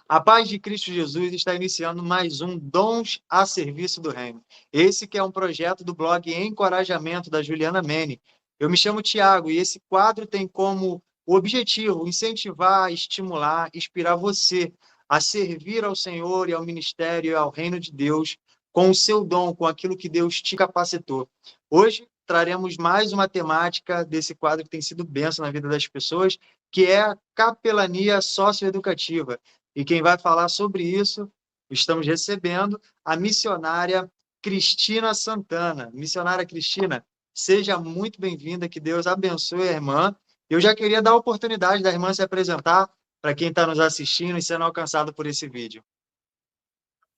A paz de Cristo Jesus está iniciando mais um Dons a Serviço do Reino. Esse que é um projeto do blog Encorajamento, da Juliana Mene. Eu me chamo Tiago e esse quadro tem como objetivo incentivar, estimular, inspirar você a servir ao Senhor e ao ministério e ao reino de Deus com o seu dom, com aquilo que Deus te capacitou. Hoje traremos mais uma temática desse quadro que tem sido bênção na vida das pessoas, que é a capelania socioeducativa. E quem vai falar sobre isso, estamos recebendo a missionária Cristina Santana. Missionária Cristina, seja muito bem-vinda, que Deus abençoe a irmã. Eu já queria dar a oportunidade da irmã se apresentar para quem está nos assistindo e sendo alcançado por esse vídeo.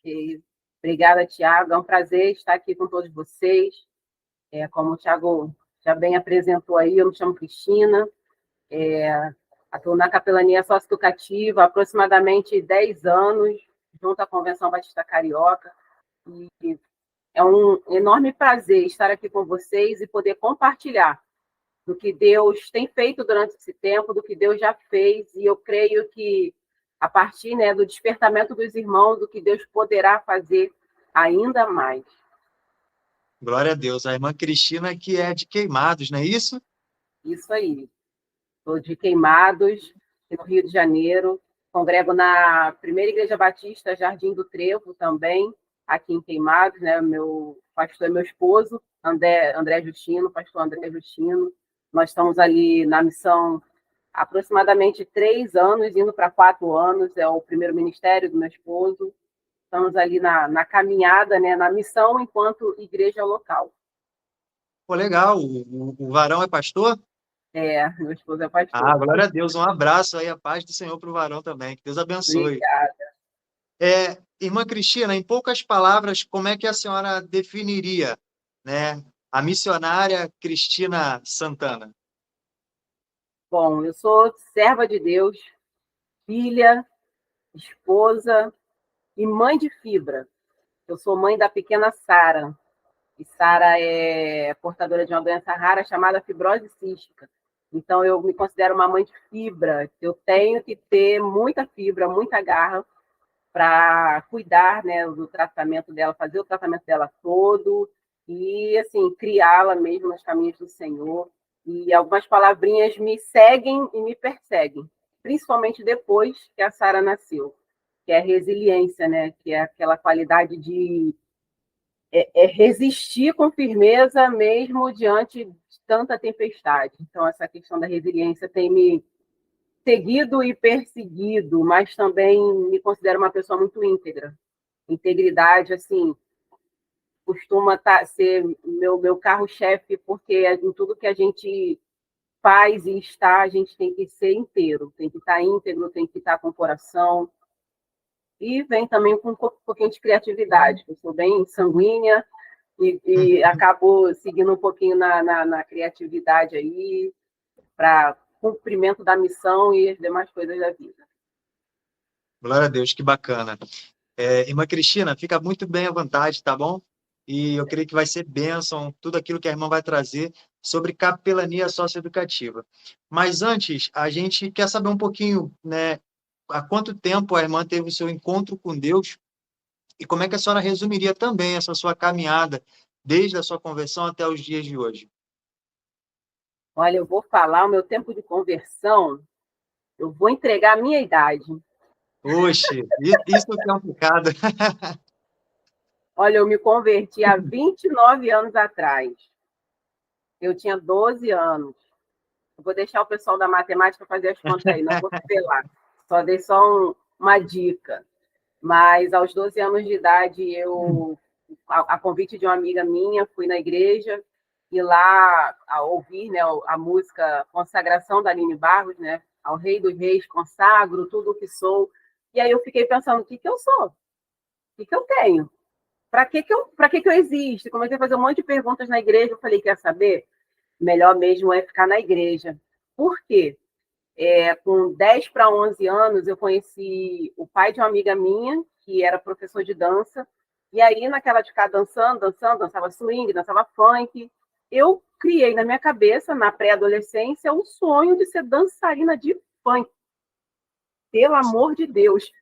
Okay. Obrigada, Tiago. É um prazer estar aqui com todos vocês. Como o Tiago já bem apresentou aí, eu me chamo Cristina, atuo na capelania socioeducativa há aproximadamente 10 anos, junto à Convenção Batista Carioca, e é um enorme prazer estar aqui com vocês e poder compartilhar do que Deus tem feito durante esse tempo, do que Deus já fez, e eu creio que a partir, né, do despertamento dos irmãos, do que Deus poderá fazer ainda mais. Glória a Deus. A irmã Cristina, que é de Queimados, não é isso? Isso aí. Sou de Queimados, no Rio de Janeiro. Congrego na Primeira Igreja Batista, Jardim do Trevo, também, aqui em Queimados, né? Meu pastor é meu esposo, André Justino, pastor André Justino. Nós estamos ali na missão há aproximadamente 3 anos, indo para 4 anos, é o primeiro ministério do meu esposo. Estamos ali na caminhada, né? Na missão enquanto igreja local. Pô, legal. O varão é pastor? Meu esposo é pastor. Ah, glória a Deus. Um abraço aí, a paz do Senhor para o varão também. Que Deus abençoe. Obrigada. Irmã Cristina, em poucas palavras, como é que a senhora definiria, né, a missionária Cristina Santana? Bom, eu sou serva de Deus, filha, esposa e mãe de fibra. Eu sou mãe da pequena Sara. E Sara é portadora de uma doença rara chamada fibrose cística. Então, eu me considero uma mãe de fibra. Eu tenho que ter muita fibra, muita garra para cuidar, né, do tratamento dela, fazer o tratamento dela todo e, assim, criá-la mesmo nos caminhos do Senhor. E algumas palavrinhas me seguem e me perseguem, principalmente depois que a Sara nasceu, que é a resiliência, né, que é aquela qualidade de resistir com firmeza mesmo diante de tanta tempestade. Então, essa questão da resiliência tem me seguido e perseguido, mas também me considero uma pessoa muito íntegra. Integridade, assim, costuma ser meu carro-chefe, porque em tudo que a gente faz e está, a gente tem que ser inteiro, tem que estar íntegro, tem que estar com o coração. E vem também com um pouquinho de criatividade. Eu sou bem sanguínea e acabo seguindo um pouquinho na criatividade aí, para cumprimento da missão e as demais coisas da vida. Glória a Deus, que bacana. Irmã Cristina, fica muito bem à vontade, tá bom? E eu creio que vai ser bênção tudo aquilo que a irmã vai trazer sobre capelania socioeducativa. Mas antes, a gente quer saber um pouquinho, né, há quanto tempo a irmã teve o seu encontro com Deus e como é que a senhora resumiria também essa sua caminhada desde a sua conversão até os dias de hoje? Olha, eu vou falar o meu tempo de conversão, eu vou entregar a minha idade. Oxe, isso que é um pecado. Olha, eu me converti há 29 anos atrás. Eu tinha 12 anos. Eu vou deixar o pessoal da matemática fazer as contas aí, não vou revelar. Só dei uma dica. Mas aos 12 anos de idade, eu, a convite de uma amiga minha, fui na igreja e lá a ouvir, né, a música Consagração da Aline Barros, né, ao Rei dos Reis, consagro tudo o que sou. E aí eu fiquei pensando, o que eu sou? O que eu tenho? Para que eu existo? Comecei a fazer um monte de perguntas na igreja. Eu falei, quer saber? Melhor mesmo é ficar na igreja. Por quê? Com 10 para 11 anos, eu conheci o pai de uma amiga minha, que era professor de dança, e aí, naquela de ficar dançando, dançava swing, dançava funk, eu criei na minha cabeça, na pré-adolescência, o sonho de ser dançarina de funk. Pelo amor de Deus!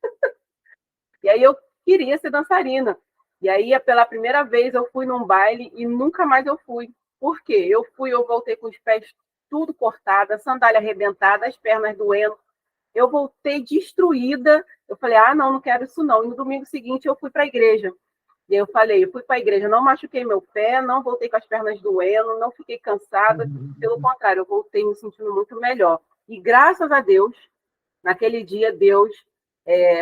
E aí eu queria ser dançarina. E aí, pela primeira vez, eu fui num baile e nunca mais eu fui. Por quê? Eu voltei com os pés tudo cortado, a sandália arrebentada, as pernas doendo. Eu voltei destruída. Eu falei, não quero isso não. E no domingo seguinte eu fui para a igreja. E aí eu fui para a igreja, não machuquei meu pé, não voltei com as pernas doendo, não fiquei cansada. Pelo contrário, eu voltei me sentindo muito melhor. E graças a Deus, naquele dia, Deus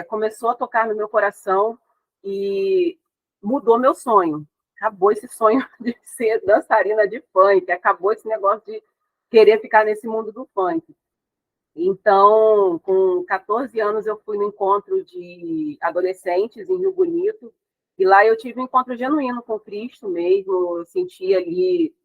começou a tocar no meu coração e mudou meu sonho. Acabou esse sonho de ser dançarina de funk, acabou esse negócio de querer ficar nesse mundo do funk. Então, com 14 anos, eu fui no encontro de adolescentes em Rio Bonito, e lá eu tive um encontro genuíno com Cristo mesmo, eu senti ali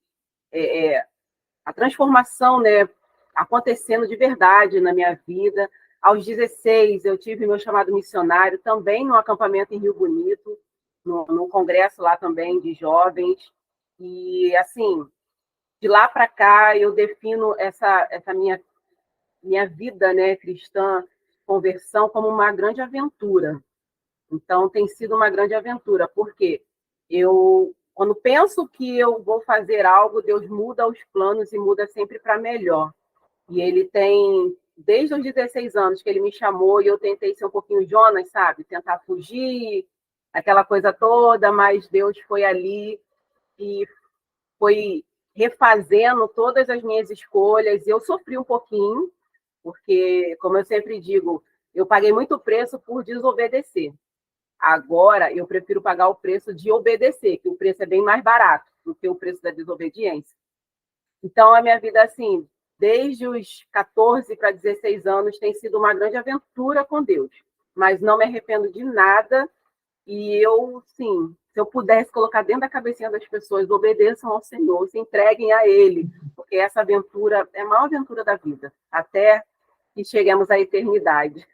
a transformação, né, acontecendo de verdade na minha vida. Aos 16, eu tive meu chamado missionário, também no acampamento em Rio Bonito, num congresso lá também de jovens, e assim, de lá para cá, eu defino essa minha vida, né, cristã, conversão, como uma grande aventura. Então, tem sido uma grande aventura, porque quando penso que eu vou fazer algo, Deus muda os planos e muda sempre para melhor. E ele tem, desde os 16 anos que ele me chamou, e eu tentei ser um pouquinho Jonas, sabe? Tentar fugir, aquela coisa toda, mas Deus foi ali e foi refazendo todas as minhas escolhas. Eu sofri um pouquinho, porque, como eu sempre digo, eu paguei muito preço por desobedecer. Agora, eu prefiro pagar o preço de obedecer, que o preço é bem mais barato do que o preço da desobediência. Então, a minha vida, assim, desde os 14 para 16 anos, tem sido uma grande aventura com Deus. Mas não me arrependo de nada. E eu, sim, se eu pudesse colocar dentro da cabecinha das pessoas, obedeçam ao Senhor, se entreguem a Ele, porque essa aventura é a maior aventura da vida, até que cheguemos à eternidade.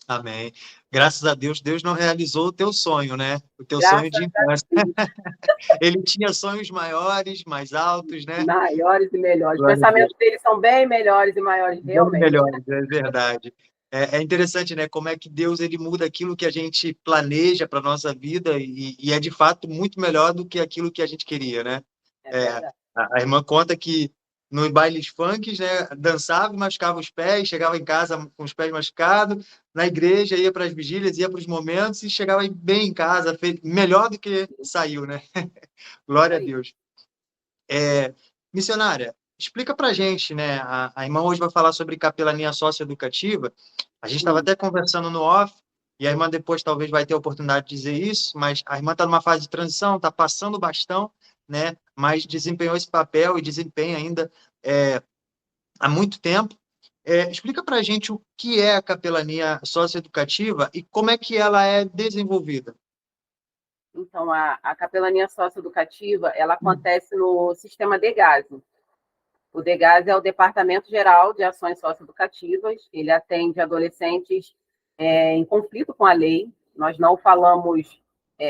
Amém. Graças a Deus, Deus não realizou o teu sonho, né? O teu sonho Graças de a infância. Deus, Ele tinha sonhos maiores, mais altos, né? maiores e melhores. Os Glória a Deus. pensamentos deles são bem melhores e maiores, Bem realmente. melhores, é verdade. É interessante, né? Como é que Deus ele muda aquilo que a gente planeja para nossa vida e é de fato muito melhor do que aquilo que a gente queria, né? É É, verdade. a irmã conta que nos bailes funks, né, dançava e machucava os pés, chegava em casa com os pés machucados, na igreja ia para as vigílias, ia para os momentos e chegava bem em casa, melhor do que saiu, né? Glória a Aí. Deus. Missionária, explica para a gente, né? A irmã hoje vai falar sobre capelania socioeducativa. A gente estava até conversando no off, e a irmã depois talvez vai ter a oportunidade de dizer isso, mas a irmã está numa fase de transição, está passando o bastão, né? Mas desempenhou esse papel e desempenha ainda há muito tempo. Explica para a gente o que é a capelania socioeducativa e como é que ela é desenvolvida. Então, a capelania socioeducativa, ela acontece no sistema DEGASE. O DEGASE é o Departamento Geral de Ações Socioeducativas, ele atende adolescentes em conflito com a lei. Nós não falamos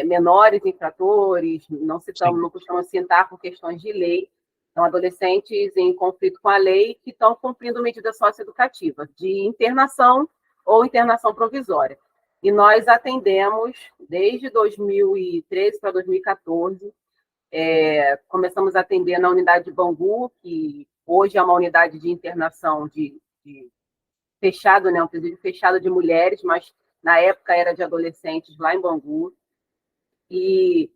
menores infratores, não citamos, Sim. não costumamos citar por questões de lei. São adolescentes em conflito com a lei que estão cumprindo medidas socioeducativas de internação ou internação provisória. E nós atendemos desde 2013 para 2014. Começamos a atender na unidade de Bangu, que hoje é uma unidade de internação de fechado, né, um presídio fechado de mulheres, mas na época era de adolescentes lá em Bangu. E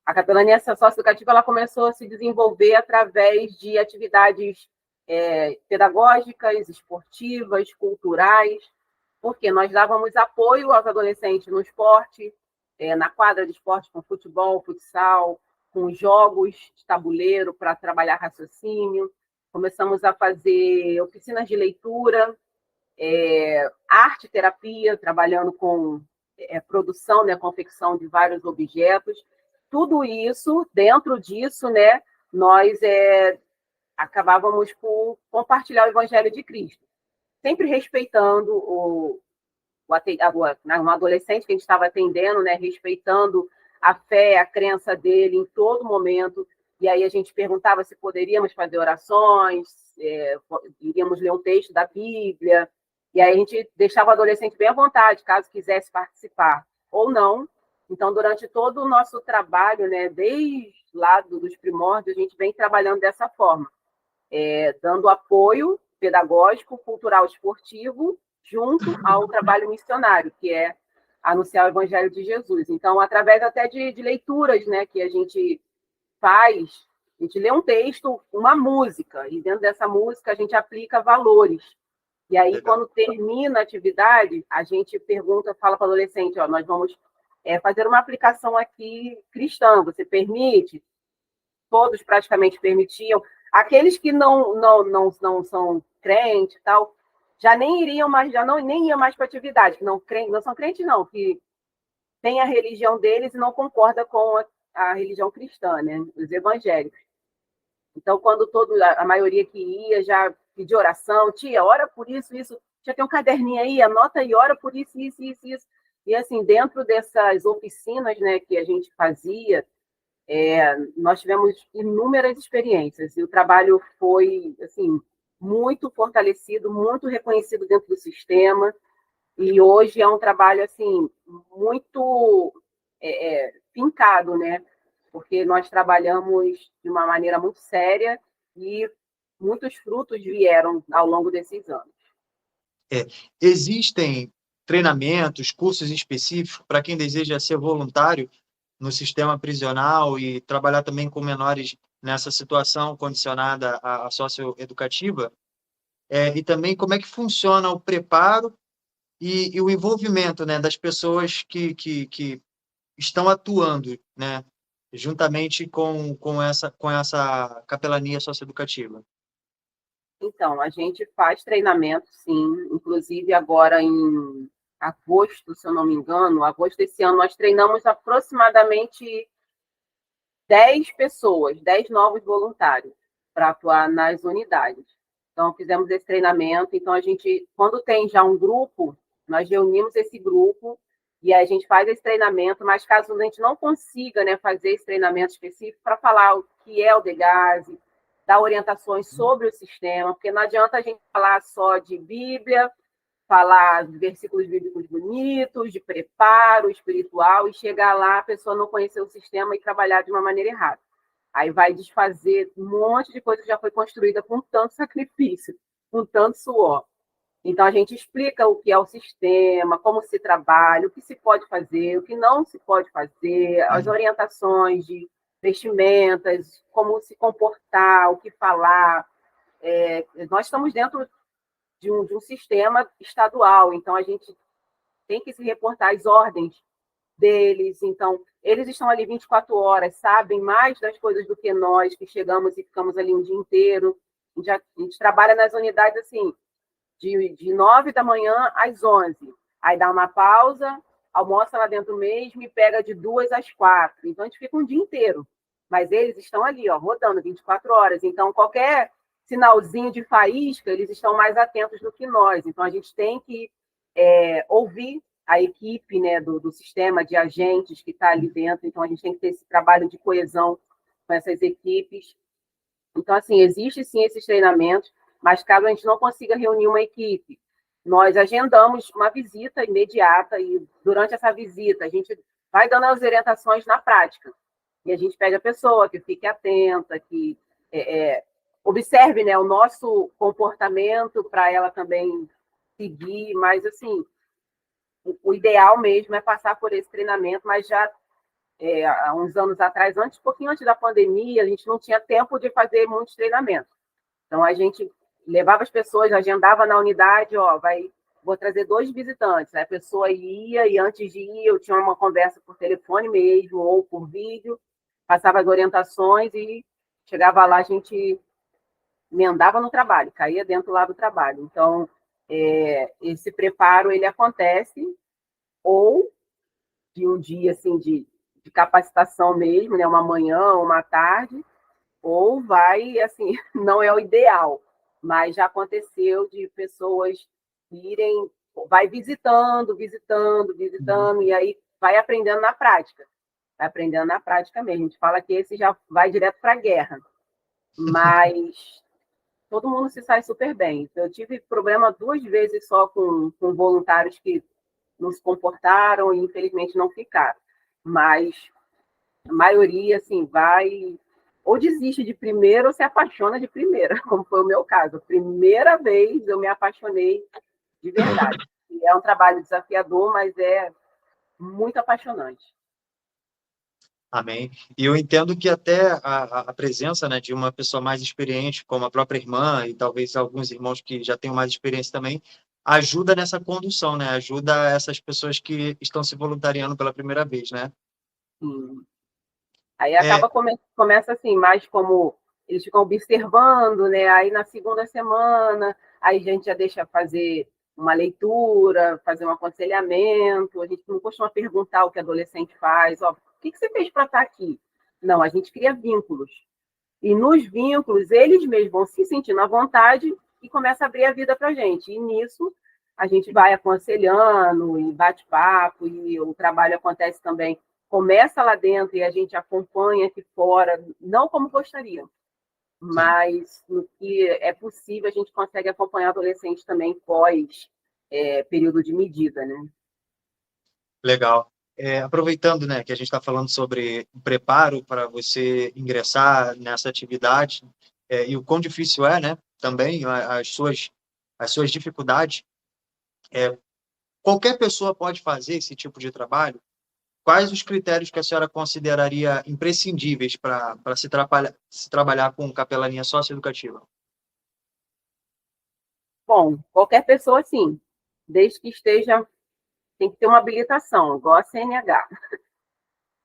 a capelania socioeducativa ela começou a se desenvolver através de atividades pedagógicas, esportivas, culturais, porque nós dávamos apoio aos adolescentes no esporte, na quadra de esporte com futebol, futsal, com jogos de tabuleiro para trabalhar raciocínio. Começamos a fazer oficinas de leitura, arte-terapia, trabalhando com produção, né, confecção de vários objetos. Tudo isso, dentro disso, né, nós acabávamos por compartilhar o Evangelho de Cristo, sempre respeitando um adolescente que a gente estava atendendo, né, respeitando a fé, a crença dele em todo momento. E aí a gente perguntava se poderíamos fazer orações, iríamos ler um texto da Bíblia. E aí a gente deixava o adolescente bem à vontade, caso quisesse participar ou não. Então, durante todo o nosso trabalho, né, desde lá dos primórdios, a gente vem trabalhando dessa forma, dando apoio pedagógico, cultural, esportivo, junto ao trabalho missionário, que é anunciar o Evangelho de Jesus. Então, através até de leituras, né, que a gente faz, a gente lê um texto, uma música, e dentro dessa música a gente aplica valores. E aí, Legal. quando termina a atividade, a gente pergunta, fala para o adolescente, ó, nós vamos fazer uma aplicação aqui cristã, você permite? Todos praticamente permitiam. Aqueles que não são crentes e tal, já nem iriam mais, nem iam mais para a atividade, que não são crentes, não, que tem a religião deles e não concorda com a religião cristã, né? Os evangélicos. Então, quando a maioria que ia já pedia oração, tia, ora por isso, isso, já tem um caderninho aí, anota aí, ora por isso, isso, isso, isso. E assim, dentro dessas oficinas, né, que a gente fazia, nós tivemos inúmeras experiências e o trabalho foi assim muito fortalecido, muito reconhecido dentro do sistema e hoje é um trabalho assim muito fincado, né? Porque nós trabalhamos de uma maneira muito séria e muitos frutos vieram ao longo desses anos. Existem treinamentos, cursos específicos para quem deseja ser voluntário no sistema prisional e trabalhar também com menores nessa situação condicionada à socioeducativa? E também como é que funciona o preparo e o envolvimento, né, das pessoas que estão atuando, né, juntamente com essa capelania socioeducativa? Então, a gente faz treinamento, sim. Inclusive, agora em agosto, se eu não me engano, agosto desse ano, nós treinamos aproximadamente 10 pessoas, 10 novos voluntários para atuar nas unidades. Então, fizemos esse treinamento. Então, a gente, quando tem já um grupo, nós reunimos esse grupo e a gente faz esse treinamento, mas caso a gente não consiga, né, fazer esse treinamento específico para falar o que é o DEGASE, dar orientações sobre o sistema, porque não adianta a gente falar só de Bíblia, falar de versículos bíblicos bonitos, de preparo espiritual, e chegar lá, a pessoa não conhecer o sistema e trabalhar de uma maneira errada. Aí vai desfazer um monte de coisa que já foi construída com tanto sacrifício, com tanto suor. Então, a gente explica o que é o sistema, como se trabalha, o que se pode fazer, o que não se pode fazer, as orientações de vestimentas, como se comportar, o que falar. Nós estamos dentro de um sistema estadual, então a gente tem que se reportar às ordens deles. Então, eles estão ali 24 horas, sabem mais das coisas do que nós, que chegamos e ficamos ali um dia inteiro. A gente trabalha nas unidades assim, de 9 da manhã às 11. Aí dá uma pausa, almoça lá dentro mesmo e pega de 2 às 4. Então, a gente fica um dia inteiro. Mas eles estão ali, ó, rodando 24 horas. Então, qualquer sinalzinho de faísca, eles estão mais atentos do que nós. Então, a gente tem que ouvir a equipe, né, do sistema de agentes que está ali dentro. Então, a gente tem que ter esse trabalho de coesão com essas equipes. Então, assim, existe sim esses treinamentos, mas caso a gente não consiga reunir uma equipe, nós agendamos uma visita imediata e durante essa visita a gente vai dando as orientações na prática. E a gente pede a pessoa que fique atenta, que observe, né, o nosso comportamento para ela também seguir, mas assim, o ideal mesmo é passar por esse treinamento, mas já há uns anos atrás, um pouquinho antes da pandemia, a gente não tinha tempo de fazer muitos treinamentos. Então, a gente levava as pessoas, agendava na unidade, ó, vou trazer 2 visitantes. Aí a pessoa ia e antes de ir eu tinha uma conversa por telefone mesmo ou por vídeo, passava as orientações e chegava lá, a gente emendava no trabalho, caía dentro lá do trabalho. Então, esse preparo, ele acontece ou de um dia, assim, de capacitação mesmo, né, uma manhã, uma tarde, ou vai, assim, não é o ideal, mas já aconteceu de pessoas irem, vai visitando, e aí vai aprendendo na prática. Vai aprendendo na prática mesmo. A gente fala que esse já vai direto para a guerra. Mas todo mundo se sai super bem. Eu tive problema 2 vezes só com voluntários que não se comportaram e, infelizmente, não ficaram. Mas a maioria, assim, vai ou desiste de primeira ou se apaixona de primeira, como foi o meu caso. Primeira vez eu me apaixonei de verdade. E é um trabalho desafiador, mas é muito apaixonante. Amém. E eu entendo que até a presença, né, de uma pessoa mais experiente, como a própria irmã, e talvez alguns irmãos que já tenham mais experiência também, ajuda nessa condução, né? Ajuda essas pessoas que estão se voluntariando pela primeira vez, né? Sim. Aí É, acaba começa assim, mais como eles ficam observando, né? Aí na segunda semana, aí a gente já deixa fazer uma leitura, fazer um aconselhamento. A gente não costuma perguntar o que adolescente faz, ó, o que você fez para estar aqui? Não, a gente cria vínculos. E nos vínculos, eles mesmos vão se sentindo à vontade e começa a abrir a vida para a gente. E nisso, a gente vai aconselhando e bate papo, e o trabalho acontece também. Começa lá dentro e a gente acompanha aqui fora, não como gostaria, sim, mas no que é possível, a gente consegue acompanhar adolescentes também pós período de medida, né? legal. Aproveitando, né, que a gente está falando sobre o preparo para você ingressar nessa atividade, e o quão difícil é, né, também as suas dificuldades, qualquer pessoa pode fazer esse tipo de trabalho. Quais os critérios que a senhora consideraria imprescindíveis para se trabalhar com capelania socioeducativa? Bom, qualquer pessoa, sim, desde que esteja, tem que ter uma habilitação, igual a CNH.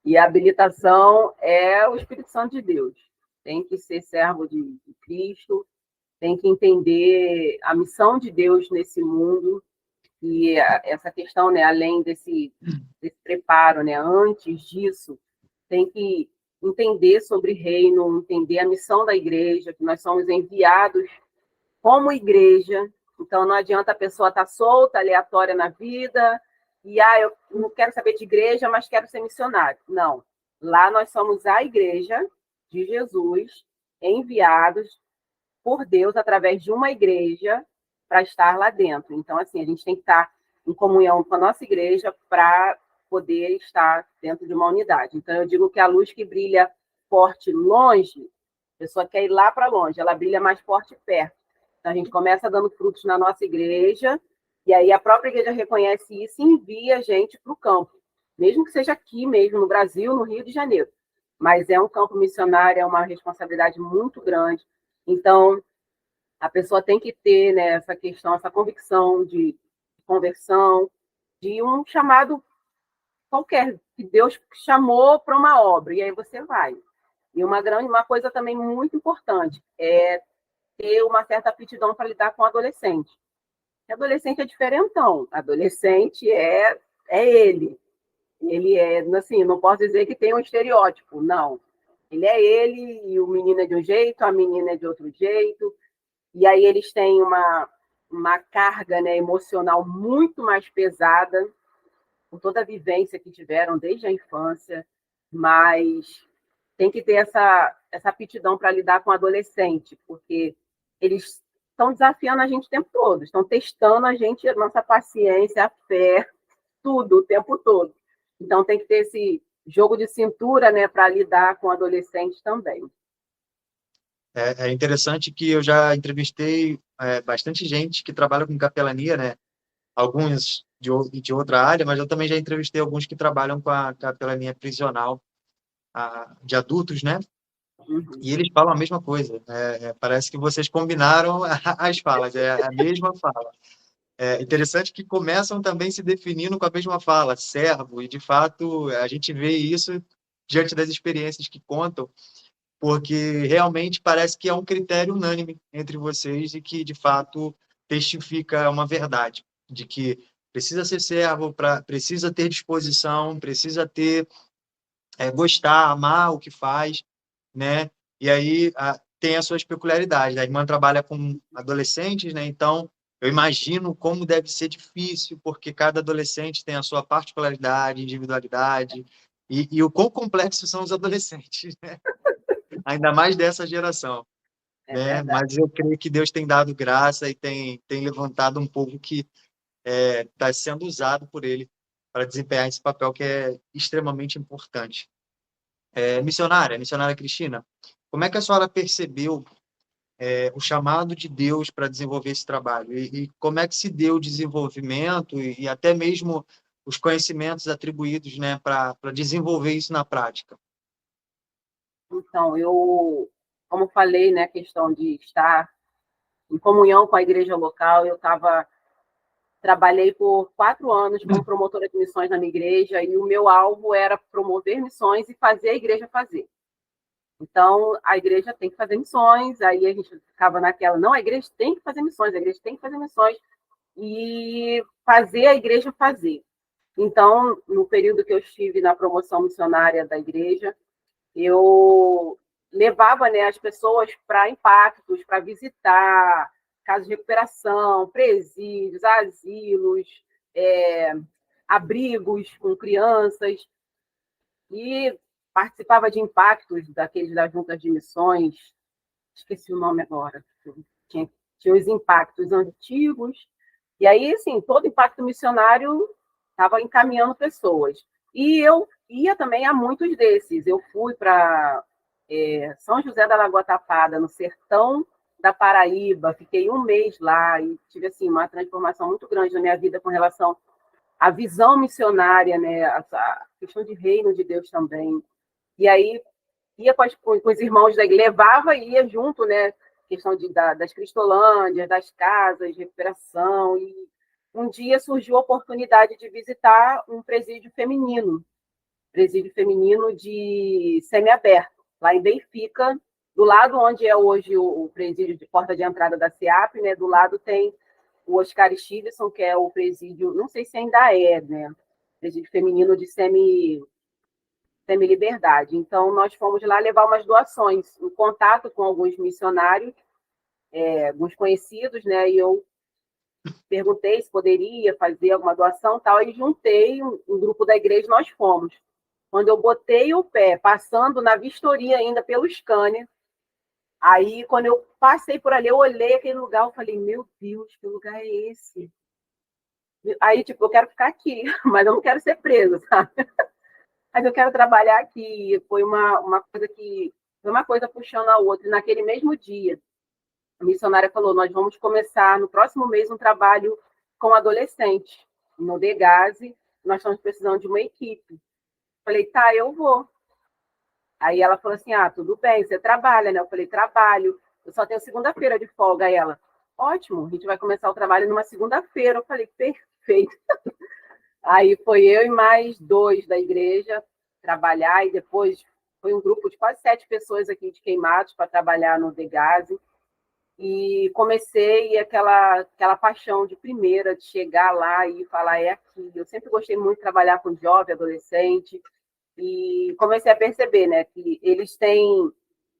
E a habilitação é o Espírito Santo de Deus. Tem que ser servo de Cristo, tem que entender a missão de Deus nesse mundo. E essa questão, né, além desse preparo, né, antes disso, tem que entender sobre reino, entender a missão da igreja, que nós somos enviados como igreja. Então, não adianta a pessoa estar solta, aleatória na vida, e eu não quero saber de igreja, mas quero ser missionário. Não. Lá nós somos a igreja de Jesus, enviados por Deus através de uma igreja para estar lá dentro. Então, assim, a gente tem que estar em comunhão com a nossa igreja para poder estar dentro de uma unidade. Então, eu digo que a luz que brilha forte longe, a pessoa quer ir lá para longe, ela brilha mais forte perto. Então, a gente começa dando frutos na nossa igreja, e aí a própria igreja reconhece isso e envia a gente para o campo, mesmo que seja aqui mesmo, no Brasil, no Rio de Janeiro. Mas é um campo missionário, é uma responsabilidade muito grande. Então, a pessoa tem que ter, né, essa questão, essa convicção de conversão, de um chamado qualquer, que Deus chamou para uma obra, e aí você vai. E uma coisa também muito importante é ter uma certa aptidão para lidar com adolescente. Adolescente é diferentão, adolescente é ele. Ele é, assim, não posso dizer que tem um estereótipo, não. Ele é ele, e o menino é de um jeito, a menina é de outro jeito, e aí eles têm uma carga, né, emocional muito mais pesada, por toda a vivência que tiveram desde a infância, mas tem que ter essa aptidão para lidar com o adolescente, porque eles estão desafiando a gente o tempo todo, estão testando a gente, a nossa paciência, a fé, tudo, o tempo todo. Então tem que ter esse jogo de cintura, né, para lidar com o adolescente também. É interessante que eu já entrevistei bastante gente que trabalha com capelania, né? Alguns de outra área, mas eu também já entrevistei alguns que trabalham com a capelania prisional de adultos, né? Uhum. E eles falam a mesma coisa. Parece que vocês combinaram as falas, é a mesma fala. É interessante que começam também se definindo com a mesma fala, servo, e de fato a gente vê isso diante das experiências que contam, porque realmente parece que é um critério unânime entre vocês e que de fato testifica uma verdade, de que precisa ser servo, precisa ter disposição, precisa ter gostar, amar o que faz, né? E aí tem as suas peculiaridades. A irmã trabalha com adolescentes, né? Então eu imagino como deve ser difícil, porque cada adolescente tem a sua particularidade, individualidade, e o quão complexos são os adolescentes, né? Ainda mais dessa geração. É né? verdade. Mas eu creio que Deus tem dado graça e tem levantado um povo que está sendo usado por Ele para desempenhar esse papel que é extremamente importante. Missionária Cristina, como é que a senhora percebeu o chamado de Deus para desenvolver esse trabalho? E como é que se deu o desenvolvimento e até mesmo os conhecimentos atribuídos, né, para desenvolver isso na prática? Então, como falei, né, a questão de estar em comunhão com a igreja local, trabalhei por 4 anos como promotora de missões na minha igreja e o meu alvo era promover missões e fazer a igreja fazer. Então, a igreja tem que fazer missões, aí a gente ficava naquela, não, a igreja tem que fazer missões, a igreja tem que fazer missões, e fazer a igreja fazer. Então, no período que eu estive na promoção missionária da igreja, eu levava, né, as pessoas para impactos, para visitar casas de recuperação, presídios, asilos, abrigos com crianças, e participava de impactos daqueles das juntas de missões, esqueci o nome agora, tinha, tinha os impactos antigos, e aí, assim, todo impacto missionário estava encaminhando pessoas. E eu ia também a muitos desses. Eu fui para São José da Lagoa Tapada, no sertão da Paraíba, fiquei um mês lá e tive assim, uma transformação muito grande na minha vida com relação à visão missionária, né? A questão de reino de Deus também. E aí ia com os irmãos da igreja, levava e ia junto, né? Questão das Cristolândias, das casas de recuperação. E um dia surgiu a oportunidade de visitar um presídio feminino de semiaberto, lá em Benfica, do lado onde é hoje o presídio de porta de entrada da SEAP, né? Do lado tem o Oscar Stevenson, que é o presídio, não sei se ainda é, né? Presídio feminino de semi-liberdade. Então, nós fomos lá levar umas doações, em contato com alguns missionários, alguns conhecidos, né? E eu perguntei se poderia fazer alguma doação e tal, e juntei um grupo da igreja e nós fomos. Quando eu botei o pé, passando na vistoria ainda pelo scanner, aí quando eu passei por ali, eu olhei aquele lugar, eu falei, meu Deus, que lugar é esse? Aí, tipo, eu quero ficar aqui, mas eu não quero ser presa, sabe? Mas eu quero trabalhar aqui. Foi uma coisa puxando a outra. E naquele mesmo dia, a missionária falou: nós vamos começar no próximo mês um trabalho com adolescentes no Degase. Nós estamos precisando de uma equipe. Falei, tá, eu vou. Aí ela falou assim: ah, tudo bem, você trabalha, né? Eu falei, trabalho. Eu só tenho segunda-feira de folga. Aí ela, ótimo, a gente vai começar o trabalho numa segunda-feira. Eu falei, perfeito. Aí foi eu e mais 2 da igreja trabalhar, e depois foi um grupo de quase 7 pessoas aqui de Queimados para trabalhar no Degase. E comecei aquela paixão de primeira, de chegar lá e falar, é aqui. Eu sempre gostei muito de trabalhar com jovem, adolescente, e comecei a perceber, né, que eles têm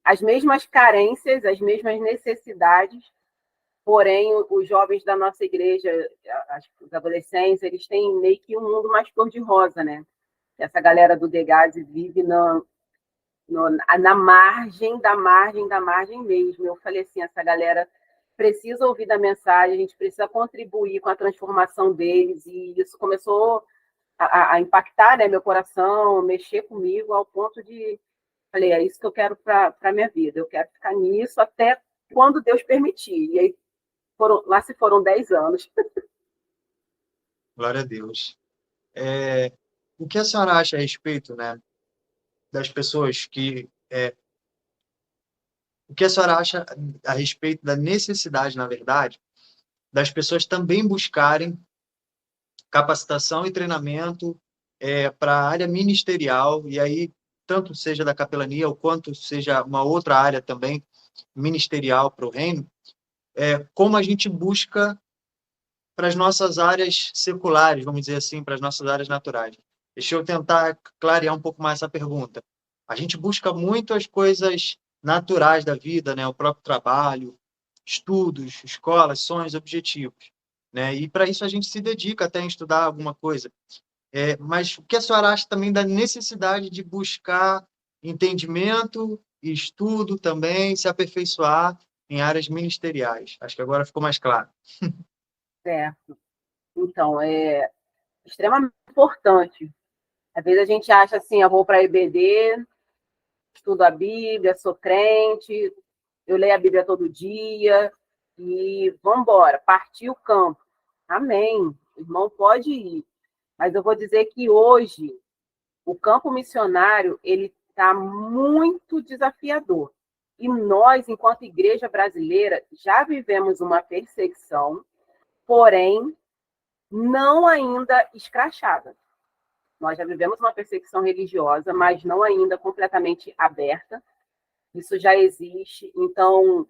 as mesmas carências, as mesmas necessidades, porém, os jovens da nossa igreja, os adolescentes, eles têm meio que um mundo mais cor-de-rosa, né? Essa galera do Degase vive na margem da margem mesmo. Eu falei assim, essa galera precisa ouvir da mensagem, a gente precisa contribuir com a transformação deles, e isso começou a impactar, né, meu coração, mexer comigo, ao ponto de, falei, é isso que eu quero para a minha vida, eu quero ficar nisso até quando Deus permitir. E aí, lá se foram 10 anos. Glória a Deus. O que a senhora acha a respeito, né, das pessoas o que a senhora acha a respeito da necessidade, na verdade, das pessoas também buscarem capacitação e treinamento para a área ministerial, e aí, tanto seja da capelania, ou quanto seja uma outra área também ministerial para o reino, como a gente busca para as nossas áreas seculares, vamos dizer assim, para as nossas áreas naturais. Deixa eu tentar clarear um pouco mais essa pergunta. A gente busca muito as coisas naturais da vida, né? O próprio trabalho, estudos, escolas, sonhos, objetivos, né? E para isso a gente se dedica até em estudar alguma coisa. Mas o que a senhora acha também da necessidade de buscar entendimento e estudo também, se aperfeiçoar em áreas ministeriais. Acho que agora ficou mais claro. Certo. Então, é extremamente importante. Às vezes a gente acha assim, eu vou para a EBD, estudo a Bíblia, sou crente, eu leio a Bíblia todo dia e vamos embora, partir o campo. Amém. O irmão pode ir. Mas eu vou dizer que hoje o campo missionário ele está muito desafiador. E nós, enquanto igreja brasileira, já vivemos uma perseguição, porém não ainda escrachada. Nós já vivemos uma perseguição religiosa, mas não ainda completamente aberta. Isso já existe. Então,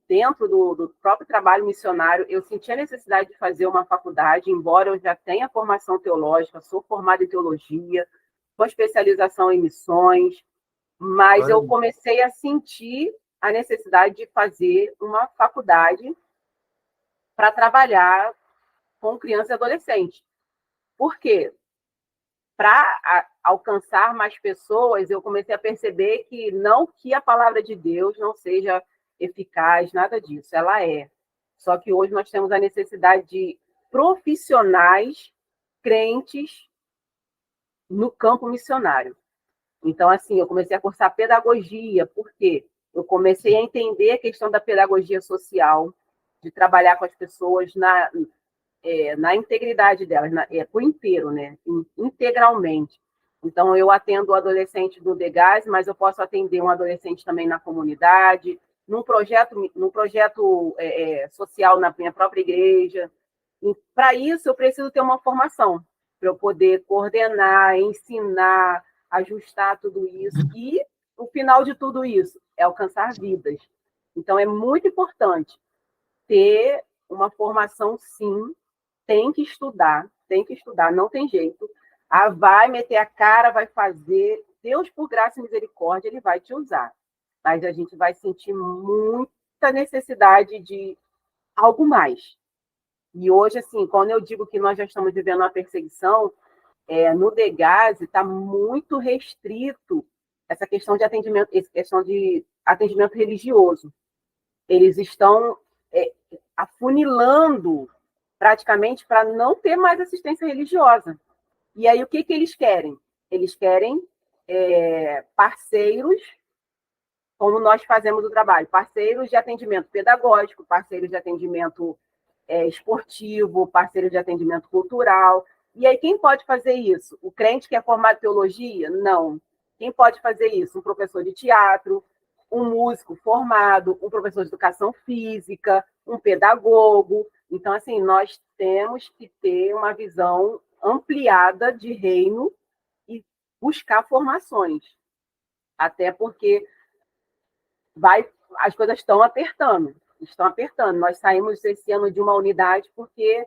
dentro do próprio trabalho missionário, eu senti a necessidade de fazer uma faculdade, embora eu já tenha formação teológica, sou formada em teologia, com especialização em missões, mas eu comecei a sentir a necessidade de fazer uma faculdade para trabalhar com criança e adolescente. Por quê? Para alcançar mais pessoas, eu comecei a perceber que não que a palavra de Deus não seja eficaz, nada disso, ela é. Só que hoje nós temos a necessidade de profissionais crentes no campo missionário. Então, assim, eu comecei a cursar pedagogia, porque eu comecei a entender a questão da pedagogia social, de trabalhar com as pessoas na integridade delas, por inteiro, né? Integralmente. Então, eu atendo o adolescente do DEGAS, mas eu posso atender um adolescente também na comunidade, num projeto social na minha própria igreja. Para isso, eu preciso ter uma formação, para eu poder coordenar, ensinar, ajustar tudo isso. E o final de tudo isso é alcançar vidas. Então, é muito importante ter uma formação, sim, tem que estudar, não tem jeito. Vai meter a cara, vai fazer. Deus, por graça e misericórdia, ele vai te usar. Mas a gente vai sentir muita necessidade de algo mais. E hoje, assim, quando eu digo que nós já estamos vivendo uma perseguição, no DEGASE está muito restrito essa questão de atendimento religioso. Eles estão afunilando praticamente para não ter mais assistência religiosa. E aí, o que eles querem? Eles querem parceiros, como nós fazemos o trabalho, parceiros de atendimento pedagógico, parceiros de atendimento esportivo, parceiros de atendimento cultural. E aí, quem pode fazer isso? O crente que é formado em teologia? Não. Quem pode fazer isso? Um professor de teatro, um músico formado, um professor de educação física, um pedagogo. Então, assim, nós temos que ter uma visão ampliada de reino e buscar formações. Até porque as coisas estão apertando. Nós saímos esse ano de uma unidade porque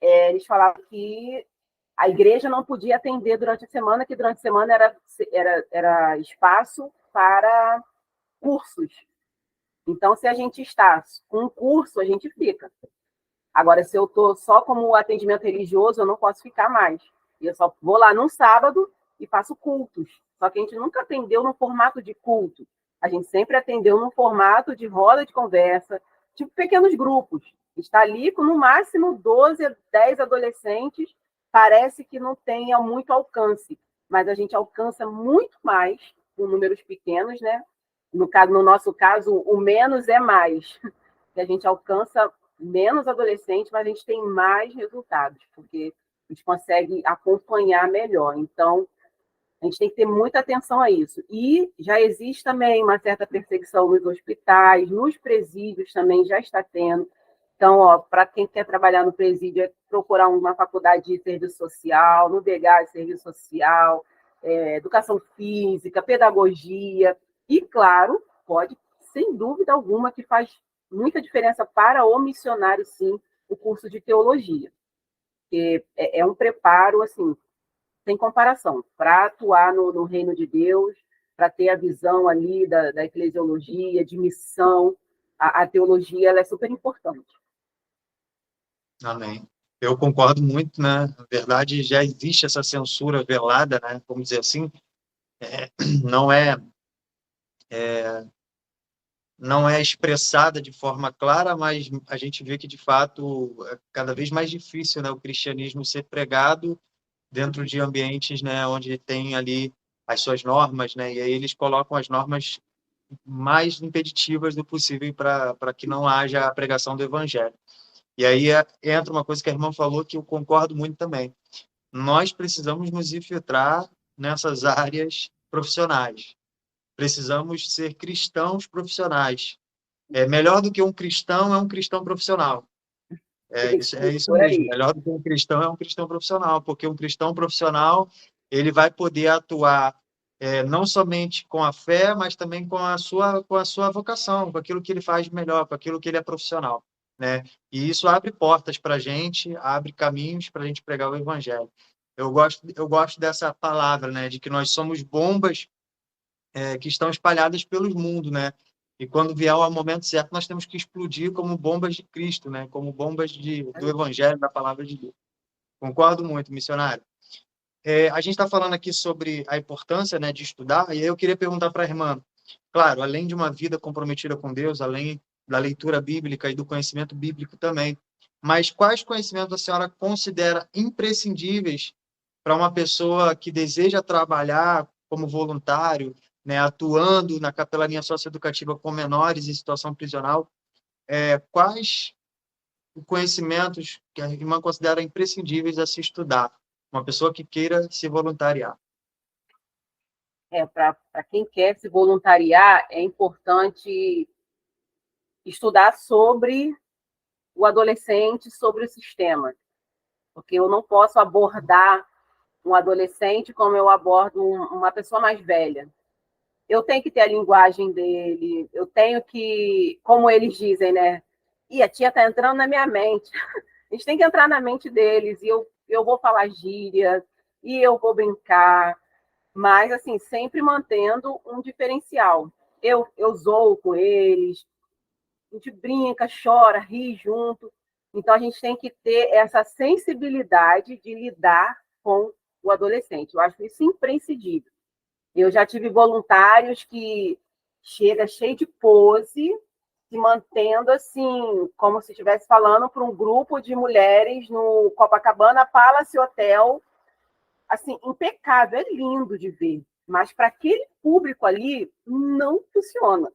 eles falaram que a igreja não podia atender durante a semana, que durante a semana era espaço para cursos. Então, se a gente está com um curso, a gente fica. Agora, se eu estou só como atendimento religioso, eu não posso ficar mais. Eu só vou lá num sábado e faço cultos. Só que a gente nunca atendeu no formato de culto. A gente sempre atendeu no formato de roda de conversa, tipo pequenos grupos. Está ali com, no máximo, 12 a 10 adolescentes. Parece que não tenha muito alcance, mas a gente alcança muito mais com números pequenos, né? No nosso caso, o menos é mais. Que a gente alcança menos adolescentes, mas a gente tem mais resultados, porque a gente consegue acompanhar melhor. Então, a gente tem que ter muita atenção a isso. E já existe também uma certa perseguição nos hospitais, nos presídios também já está tendo. Então, para quem quer trabalhar no presídio, é procurar uma faculdade de serviço social, no DEGAS, serviço social, educação física, pedagogia. E, claro, pode, sem dúvida alguma, que faz muita diferença para o missionário, sim, o curso de teologia. Porque é um preparo, assim, sem comparação, para atuar no reino de Deus, para ter a visão ali da eclesiologia, de missão. A teologia ela é super importante. Amém. Eu concordo muito, né? Na verdade, já existe essa censura velada, né? Vamos dizer assim. Não é não é expressada de forma clara, mas a gente vê que, de fato, é cada vez mais difícil, né, o cristianismo ser pregado dentro de ambientes, né, onde tem ali as suas normas, né, e aí eles colocam as normas mais impeditivas do possível para que não haja a pregação do evangelho. E aí entra uma coisa que a irmã falou que eu concordo muito também. Nós precisamos nos infiltrar nessas áreas profissionais. Precisamos ser cristãos profissionais. Melhor do que um cristão é um cristão profissional. É isso Por mesmo. aí. Melhor do que um cristão é um cristão profissional, porque um cristão profissional ele vai poder atuar não somente com a fé, mas também com a sua vocação, com aquilo que ele faz de melhor, com aquilo que ele é profissional, né? E isso abre portas para a gente, abre caminhos para a gente pregar o evangelho. Eu gosto dessa palavra, né, de que nós somos bombas que estão espalhadas pelo mundo, né? E quando vier o momento certo, nós temos que explodir como bombas de Cristo, né? Como bombas do Evangelho, da Palavra de Deus. Concordo muito, missionário. A gente está falando aqui sobre a importância, né, de estudar, e aí eu queria perguntar para a irmã, claro, além de uma vida comprometida com Deus, além da leitura bíblica e do conhecimento bíblico também, mas quais conhecimentos a senhora considera imprescindíveis para uma pessoa que deseja trabalhar como voluntário, né, atuando na capelania socioeducativa com menores em situação prisional? Quais conhecimentos que a irmã considera imprescindíveis a se estudar? Uma pessoa que queira se voluntariar. Para quem quer se voluntariar, é importante estudar sobre o adolescente, sobre o sistema, porque eu não posso abordar um adolescente como eu abordo uma pessoa mais velha. Eu tenho que ter a linguagem dele, eu tenho que, como eles dizem, né? E a tia tá entrando na minha mente. A gente tem que entrar na mente deles, e eu vou falar gíria, e eu vou brincar, mas, assim, sempre mantendo um diferencial. Eu zoo com eles, a gente brinca, chora, ri junto. Então, a gente tem que ter essa sensibilidade de lidar com o adolescente. Eu acho isso imprescindível. Eu já tive voluntários que chega cheio de pose, se mantendo assim, como se estivesse falando para um grupo de mulheres no Copacabana Palace Hotel, assim, impecável, é lindo de ver. Mas para aquele público ali, não funciona.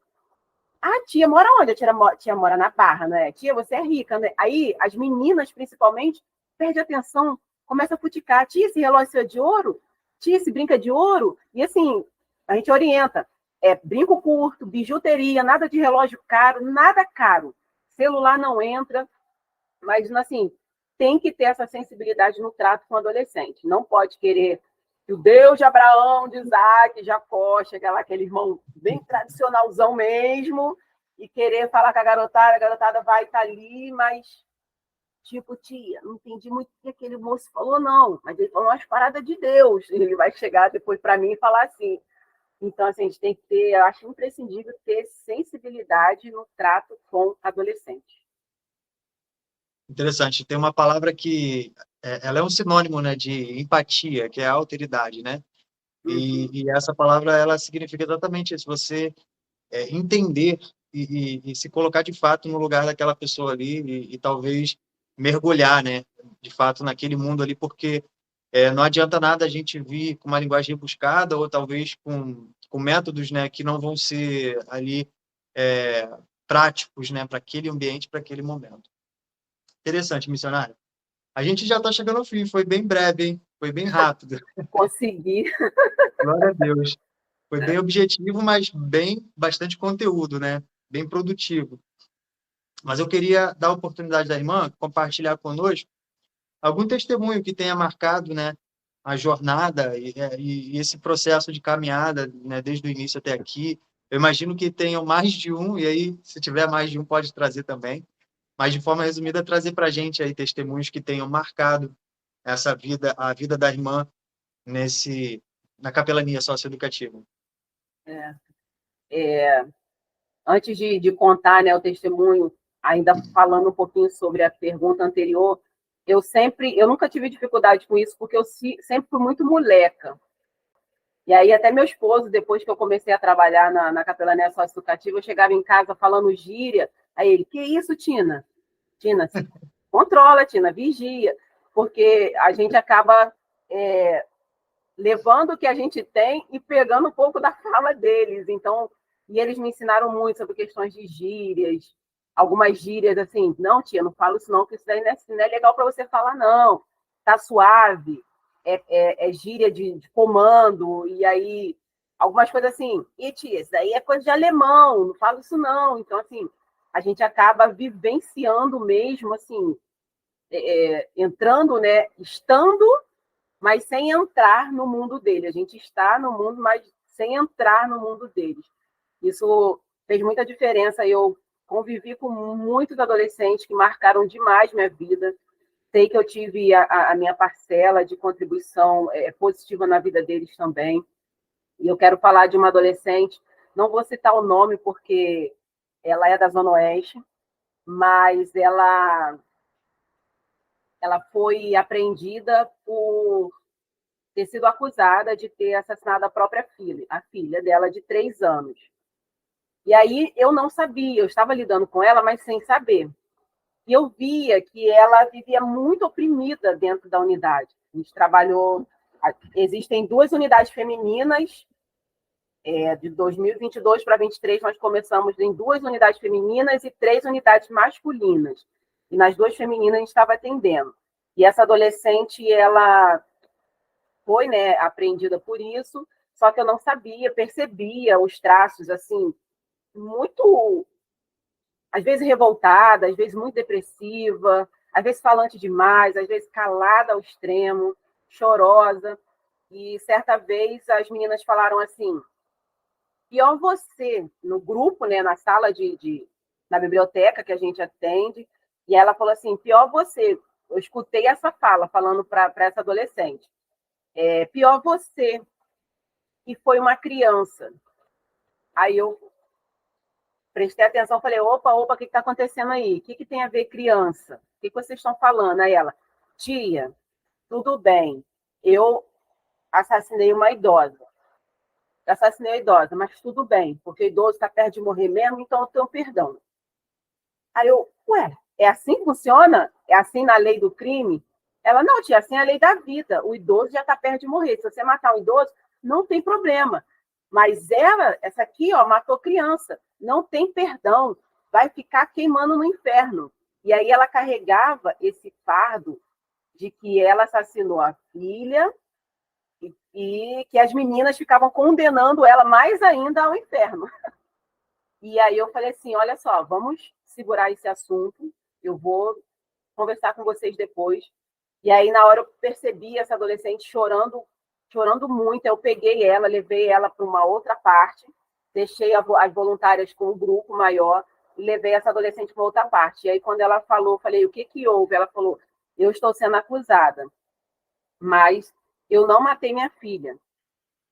A tia mora onde? A tia mora na Barra, não é? Tia, você é rica, né? Aí as meninas, principalmente, perdem atenção, começa a futicar. Tia, esse relógio é de ouro? Tia, esse brinca de ouro? E assim, a gente orienta. Brinco curto, bijuteria, nada de relógio caro, nada caro. Celular não entra, mas assim, tem que ter essa sensibilidade no trato com o adolescente. Não pode querer que o Deus de Abraão, de Isaac, de Jacó, chega lá, aquele irmão bem tradicionalzão mesmo, e querer falar com a garotada vai estar ali, mas, tipo, tia, não entendi muito o que aquele moço falou, não, mas ele falou umas paradas de Deus, ele vai chegar depois para mim e falar assim. Então, assim, a gente tem que ter, eu acho imprescindível ter sensibilidade no trato com adolescente. Interessante. Tem uma palavra que ela é um sinônimo, né, de empatia, que é a alteridade, né? Uhum. E essa palavra ela significa exatamente isso. Você entender e se colocar de fato no lugar daquela pessoa ali e talvez mergulhar, né, de fato naquele mundo ali, porque não adianta nada a gente vir com uma linguagem rebuscada ou talvez com métodos, né, que não vão ser ali práticos, né, para aquele ambiente, para aquele momento. Interessante, missionário. A gente já está chegando ao fim, foi bem breve, hein? Foi bem rápido. Conseguir. Glória a Deus. Foi bem objetivo, mas bem bastante conteúdo, né? Bem produtivo. Mas eu queria dar a oportunidade da irmã compartilhar conosco algum testemunho que tenha marcado, né, a jornada e esse processo de caminhada, né, desde o início até aqui. Eu imagino que tenham mais de um, e aí, se tiver mais de um, pode trazer também. Mas, de forma resumida, trazer para a gente aí testemunhos que tenham marcado essa vida, a vida da irmã na capelania socioeducativa. É, é, antes de contar, né, o testemunho, ainda falando um pouquinho sobre a pergunta anterior, eu nunca tive dificuldade com isso, porque eu sempre fui muito moleca. E aí até meu esposo, depois que eu comecei a trabalhar na capelania socioeducativa, eu chegava em casa falando gíria, aí ele, que isso, Tina? Tina, controla, Tina, vigia, porque a gente acaba levando o que a gente tem e pegando um pouco da fala deles. Então, e eles me ensinaram muito sobre questões de gírias, algumas gírias assim, não, tia, não falo isso não, que isso daí não é legal para você falar, não. Tá suave, é gíria de comando, e aí algumas coisas assim, e tia, isso daí é coisa de alemão, não falo isso não. Então, assim, a gente acaba vivenciando mesmo, assim, entrando, né, estando, mas sem entrar no mundo dele. A gente está no mundo, mas sem entrar no mundo deles. Isso fez muita diferença. Eu convivi com muitos adolescentes que marcaram demais minha vida. Sei que eu tive a minha parcela de contribuição positiva na vida deles também. E eu quero falar de uma adolescente, não vou citar o nome porque ela é da Zona Oeste, mas ela foi apreendida por ter sido acusada de ter assassinado a própria filha, a filha dela de 3 anos. E aí eu não sabia, eu estava lidando com ela, mas sem saber. E eu via que ela vivia muito oprimida dentro da unidade. A gente trabalhou, existem 2 unidades femininas, de 2022 para 2023 nós começamos em 2 unidades femininas e 3 unidades masculinas. E nas 2 femininas a gente estava atendendo. E essa adolescente, ela foi, né, apreendida por isso, só que eu não sabia, percebia os traços, assim, muito, às vezes revoltada, às vezes muito depressiva, às vezes falante demais, às vezes calada ao extremo, chorosa. E certa vez as meninas falaram assim, pior você, no grupo, né, na sala na biblioteca que a gente atende, e ela falou assim, pior você. Eu escutei essa fala falando para essa adolescente. Pior você, que foi uma criança. Aí eu prestei atenção, falei, opa, o que está acontecendo aí? O que tem a ver criança? O que vocês estão falando? Aí ela, tia, tudo bem, eu assassinei uma idosa. Eu assassinei a idosa, mas tudo bem, porque o idoso está perto de morrer mesmo, então eu tenho perdão. Aí eu, ué, é assim que funciona? É assim na lei do crime? Ela, não, tia, assim é a lei da vida. O idoso já está perto de morrer. Se você matar um idoso, não tem problema. Mas ela, essa aqui, ó, matou criança. Não tem perdão. Vai ficar queimando no inferno. E aí ela carregava esse fardo de que ela assassinou a filha e que as meninas ficavam condenando ela mais ainda ao inferno. E aí eu falei assim, olha só, vamos segurar esse assunto, eu vou conversar com vocês depois. E aí, na hora, eu percebi essa adolescente chorando muito. Eu peguei ela, levei ela para uma outra parte, deixei as voluntárias com um grupo maior e levei essa adolescente para outra parte. E aí, quando ela falou, falei, o que houve? Ela falou, eu estou sendo acusada, mas eu não matei minha filha.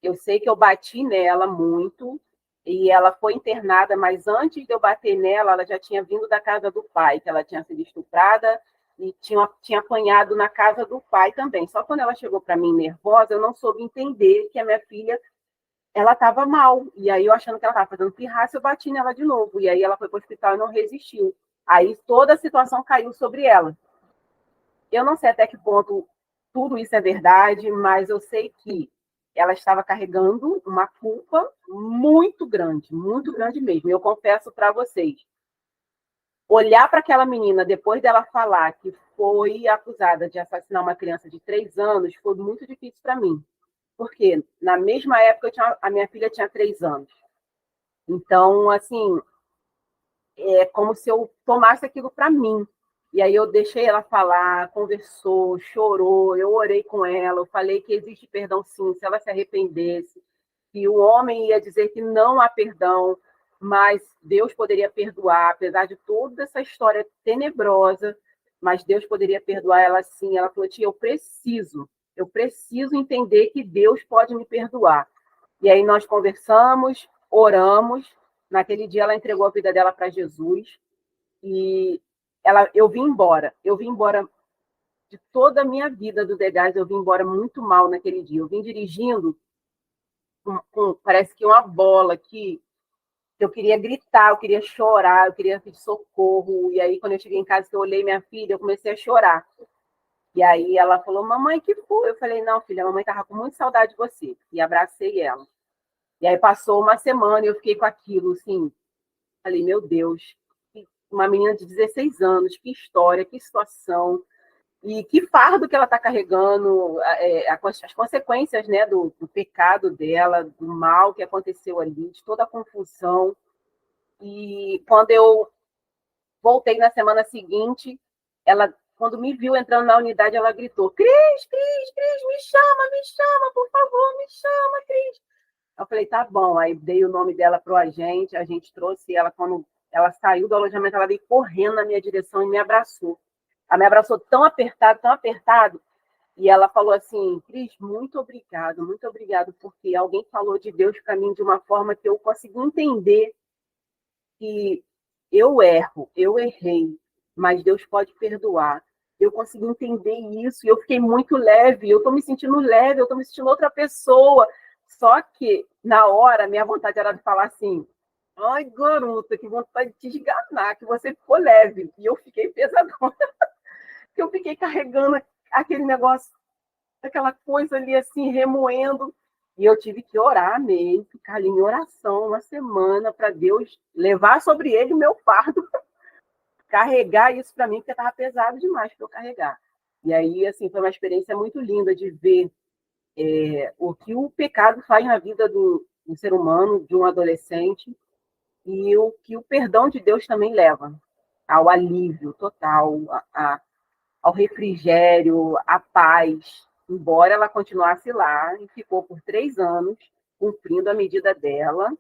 Eu sei que eu bati nela muito, e ela foi internada, mas antes de eu bater nela, ela já tinha vindo da casa do pai, que ela tinha sido estuprada e tinha apanhado na casa do pai também. Só quando ela chegou para mim nervosa, eu não soube entender que a minha filha ela estava mal. E aí, eu achando que ela estava fazendo pirraça, eu bati nela de novo. E aí ela foi para o hospital e não resistiu. Aí toda a situação caiu sobre ela. Eu não sei até que ponto tudo isso é verdade, mas eu sei que ela estava carregando uma culpa muito grande mesmo. Eu confesso para vocês, olhar para aquela menina depois dela falar que foi acusada de assassinar uma criança de 3 anos foi muito difícil para mim, porque na mesma época a minha filha tinha 3 anos. Então, assim, é como se eu tomasse aquilo para mim. E aí eu deixei ela falar, conversou, chorou, eu orei com ela, eu falei que existe perdão sim, se ela se arrependesse, que o homem ia dizer que não há perdão, mas Deus poderia perdoar, apesar de toda essa história tenebrosa, mas Deus poderia perdoar ela sim. Ela falou, tia, eu preciso entender que Deus pode me perdoar. E aí nós conversamos, oramos, naquele dia ela entregou a vida dela para Jesus, e eu vim embora de toda a minha vida do Degás, eu vim embora muito mal naquele dia. Eu vim dirigindo parece que uma bola aqui, que eu queria gritar, eu queria chorar, eu queria pedir socorro. E aí, quando eu cheguei em casa, que eu olhei minha filha, eu comecei a chorar. E aí ela falou, mamãe, que foi? Eu falei, não, filha, a mamãe estava com muita saudade de você. E abracei ela. E aí passou uma semana e eu fiquei com aquilo, assim. Falei, meu Deus, uma menina de 16 anos, que história, que situação. E que fardo que ela está carregando, as consequências, né, do pecado dela, do mal que aconteceu ali, de toda a confusão. E quando eu voltei na semana seguinte, ela, quando me viu entrando na unidade, ela gritou: Cris, Cris, Cris, me chama, por favor, me chama, Cris. Eu falei: tá bom. Aí dei o nome dela para a gente trouxe ela. Quando ela saiu do alojamento, ela veio correndo na minha direção e me abraçou. Ela me abraçou tão apertado. E ela falou assim: Cris, muito obrigado, porque alguém falou de Deus para mim de uma forma que eu consegui entender que eu errei, mas Deus pode perdoar. Eu consegui entender isso e eu fiquei muito leve. Eu estou me sentindo leve, eu estou me sentindo outra pessoa. Só que, na hora, minha vontade era de falar assim: ai, garota, que vontade de te esganar, que você ficou leve. E eu fiquei pesadona, que eu fiquei carregando aquele negócio, aquela coisa ali assim, remoendo. E eu tive que orar mesmo, ficar ali em oração uma semana para Deus levar sobre ele o meu fardo, carregar isso para mim, porque estava pesado demais para eu carregar. E aí, assim, foi uma experiência muito linda de ver o que o pecado faz na vida do ser humano, de um adolescente, e o que o perdão de Deus também leva ao alívio total, ao refrigério, à paz, embora ela continuasse lá e ficou por 3 anos cumprindo a medida dela,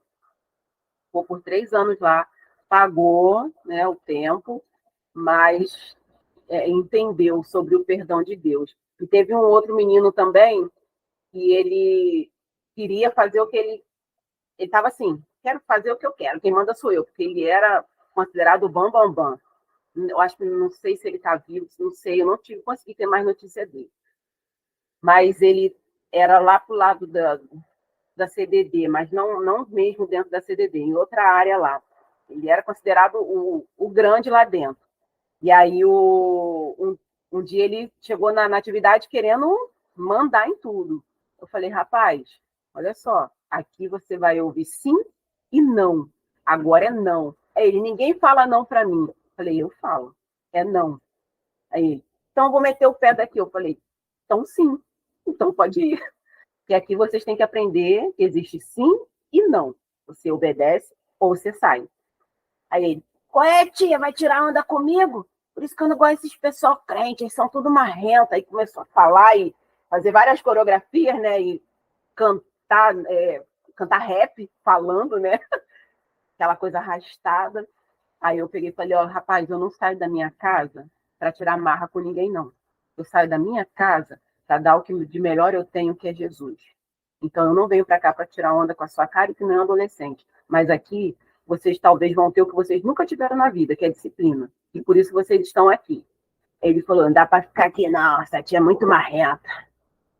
ficou por 3 anos lá, pagou, né, o tempo, mas entendeu sobre o perdão de Deus. E teve um outro menino também que ele queria fazer o que ele estava assim, quero fazer o que eu quero, quem manda sou eu, porque ele era considerado o bam, bam, bam. Eu acho que não sei se ele está vivo, não sei, eu não consegui ter mais notícia dele. Mas ele era lá para o lado da CDD, mas não mesmo dentro da CDD, em outra área lá. Ele era considerado o grande lá dentro. E aí, um dia ele chegou na atividade querendo mandar em tudo. Eu falei, rapaz, olha só, aqui você vai ouvir sim e não. Agora é não. Aí ele, ninguém fala não para mim. Eu falei, eu falo, é não. Aí ele, então eu vou meter o pé daqui. Eu falei, então sim, então pode ir. Porque aqui vocês têm que aprender que existe sim e não. Você obedece ou você sai. Aí ele, qual é, tia? Vai tirar onda comigo? Por isso que eu não gosto desses pessoal crente, eles são tudo marrenta. Aí começou a falar e fazer várias coreografias, né? E cantar, cantar rap, falando, né? Aquela coisa arrastada. Aí eu peguei e falei, ó, rapaz, eu não saio da minha casa para tirar marra com ninguém, não. Eu saio da minha casa para dar o que de melhor eu tenho, que é Jesus. Então eu não venho para cá para tirar onda com a sua cara, que não é adolescente. Mas aqui vocês talvez vão ter o que vocês nunca tiveram na vida, que é disciplina. E por isso vocês estão aqui. Ele falou, não dá para ficar aqui, não, essa tia é muito marrenta.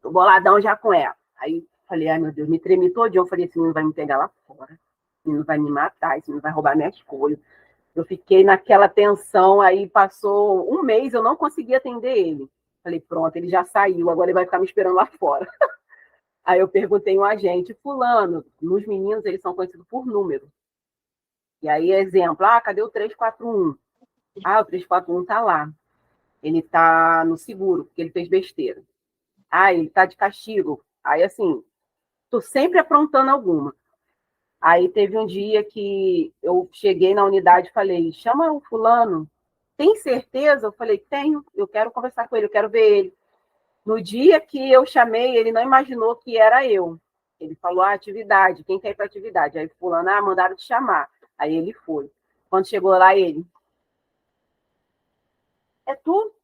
Tô boladão já com ela. Aí falei, ai meu Deus, me tremi todinho. Eu falei, esse menino vai me pegar lá fora. Esse menino vai me matar, esse menino vai roubar minhas coisas. Eu fiquei naquela tensão, aí passou um mês, eu não consegui atender ele. Falei, pronto, ele já saiu, agora ele vai ficar me esperando lá fora. Aí eu perguntei um agente, fulano, nos meninos eles são conhecidos por número. E aí, exemplo, cadê o 341? O 341 tá lá. Ele tá no seguro, porque ele fez besteira. Ele tá de castigo. Aí, assim, tô sempre aprontando alguma. Aí teve um dia que eu cheguei na unidade e falei, chama o fulano. Tem certeza? Eu falei, tenho, eu quero conversar com ele, eu quero ver ele. No dia que eu chamei, ele não imaginou que era eu. Ele falou, atividade, quem quer ir para atividade? Aí fulano, mandaram te chamar. Aí ele foi. Quando chegou lá, ele, é tu? Eu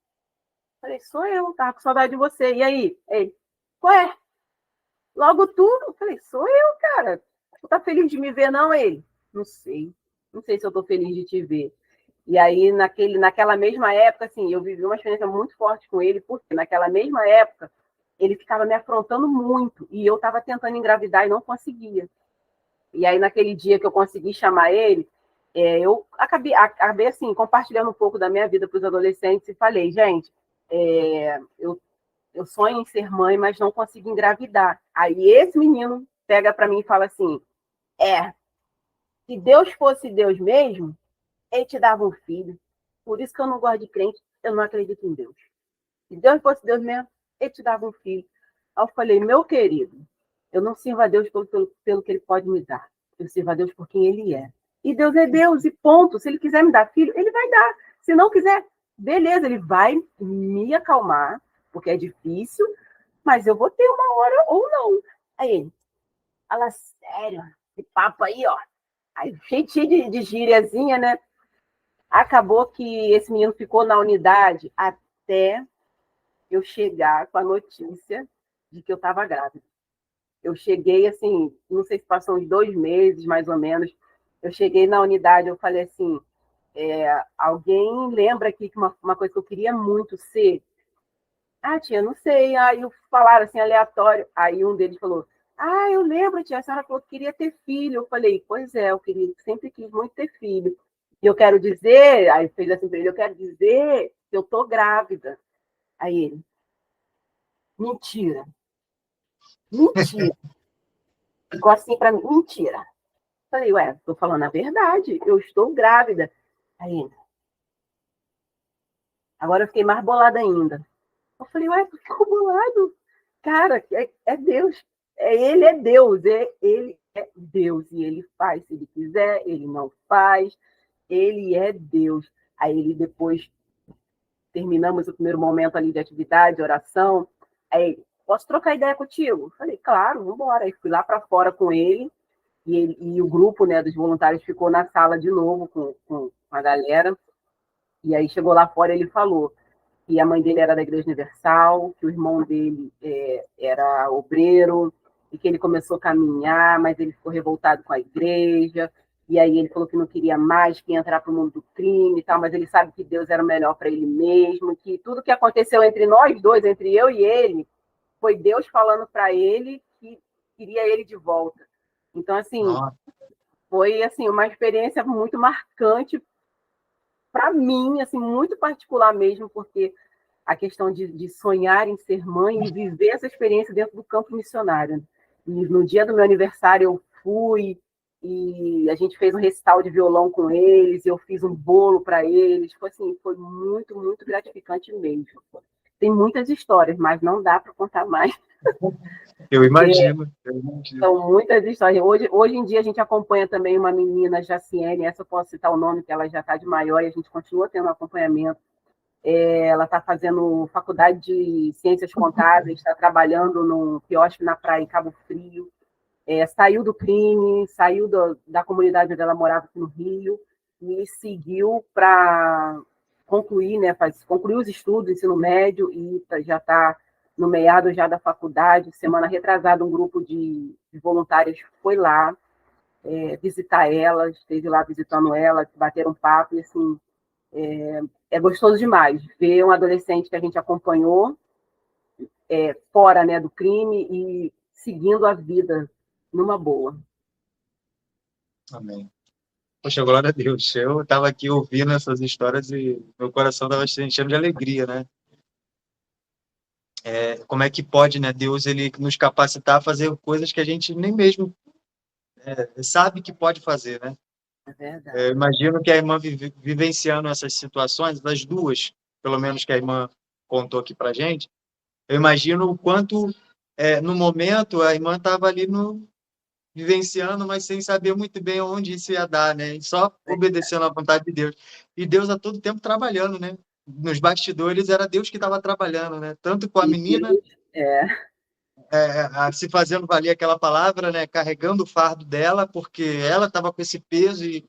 falei, sou eu, tava com saudade de você. E aí? Ele, ué, logo tu? Eu falei, sou eu, cara. Tu tá feliz de me ver, não? Ele, não sei. Não sei se eu tô feliz de te ver. E aí, naquela mesma época, assim, eu vivi uma experiência muito forte com ele, porque naquela mesma época, ele ficava me afrontando muito, e eu estava tentando engravidar e não conseguia. E aí, naquele dia que eu consegui chamar ele, eu acabei assim, compartilhando um pouco da minha vida para os adolescentes e falei, gente, eu sonho em ser mãe, mas não consigo engravidar. Aí esse menino pega para mim e fala assim, se Deus fosse Deus mesmo, ele te dava um filho. Por isso que eu não gosto de crente, eu não acredito em Deus. Se Deus fosse Deus mesmo, ele te dava um filho. Aí eu falei, meu querido, eu não sirvo a Deus pelo que ele pode me dar. Eu sirvo a Deus por quem ele é. E Deus é Deus, e ponto. Se ele quiser me dar filho, ele vai dar. Se não quiser, beleza, ele vai me acalmar, porque é difícil, mas eu vou ter uma hora ou não. Aí ele, fala sério, esse papo aí, ó. Aí, cheio de gíriazinha, né? Acabou que esse menino ficou na unidade até eu chegar com a notícia de que eu estava grávida. Eu cheguei, assim, não sei se passou uns 2 meses, mais ou menos, eu cheguei na unidade, eu falei assim, alguém lembra aqui que uma coisa que eu queria muito ser? Ah, tia, não sei. Aí falaram assim, aleatório. Aí um deles falou, eu lembro, tia, a senhora falou que queria ter filho. Eu falei, pois é, sempre quis muito ter filho. E eu quero dizer, aí fez assim para ele, eu quero dizer que eu tô grávida. Aí ele, mentira, mentira. Ficou assim para mim, mentira. Falei, ué, tô falando a verdade, eu estou grávida. Aí, agora eu fiquei mais bolada ainda. Eu falei, ué, tu ficou bolado? Cara, é Deus. Ele é Deus, ele é Deus. E ele faz se ele quiser, ele não faz. Ele é Deus. Aí ele depois terminamos o primeiro momento ali de atividade, de oração. Aí, posso trocar ideia contigo? Falei, claro, vamos embora. Aí fui lá para fora com ele e o grupo, né, dos voluntários ficou na sala de novo com a galera. E aí chegou lá fora e ele falou que a mãe dele era da Igreja Universal, que o irmão dele era obreiro, e que ele começou a caminhar, mas ele ficou revoltado com a igreja, e aí ele falou que não queria mais, que ia entrar para o mundo do crime e tal, mas ele sabe que Deus era o melhor para ele mesmo, que tudo que aconteceu entre nós dois, entre eu e ele, foi Deus falando para ele que queria ele de volta. Então, assim, foi assim, uma experiência muito marcante para mim, assim, muito particular mesmo, porque a questão de sonhar em ser mãe e viver essa experiência dentro do campo missionário. E no dia do meu aniversário eu fui e a gente fez um recital de violão com eles, eu fiz um bolo para eles, foi muito, muito gratificante mesmo. Tem muitas histórias, mas não dá para contar mais. Eu imagino. São muitas histórias. Hoje em dia a gente acompanha também uma menina, Jaciene, essa eu posso citar o nome, que ela já está de maior e a gente continua tendo um acompanhamento. Ela está fazendo faculdade de Ciências Contábeis, está trabalhando num quiosque na praia em Cabo Frio, saiu do crime, saiu da comunidade onde ela morava aqui no Rio e seguiu para concluir, né, concluir os estudos, ensino médio, e já está no meado já da faculdade. Semana retrasada, um grupo de voluntários foi lá visitar ela, esteve lá visitando ela, bateram um papo, e assim, é gostoso demais ver um adolescente que a gente acompanhou fora, né, do crime e seguindo a vida numa boa. Amém. Poxa, glória a Deus. Eu estava aqui ouvindo essas histórias e meu coração estava se enchendo de alegria, né? Como é que pode, né, Deus ele nos capacitar a fazer coisas que a gente nem mesmo sabe que pode fazer, né? É verdade. Eu imagino que a irmã vivenciando essas situações, das duas, pelo menos que a irmã contou aqui para gente, eu imagino o quanto, no momento, a irmã estava ali vivenciando, mas sem saber muito bem onde isso ia dar, né? E só obedecendo à vontade de Deus. E Deus a todo tempo trabalhando, né? Nos bastidores era Deus que estava trabalhando, né? Tanto com a menina, se fazendo valer aquela palavra, né? Carregando o fardo dela, porque ela estava com esse peso e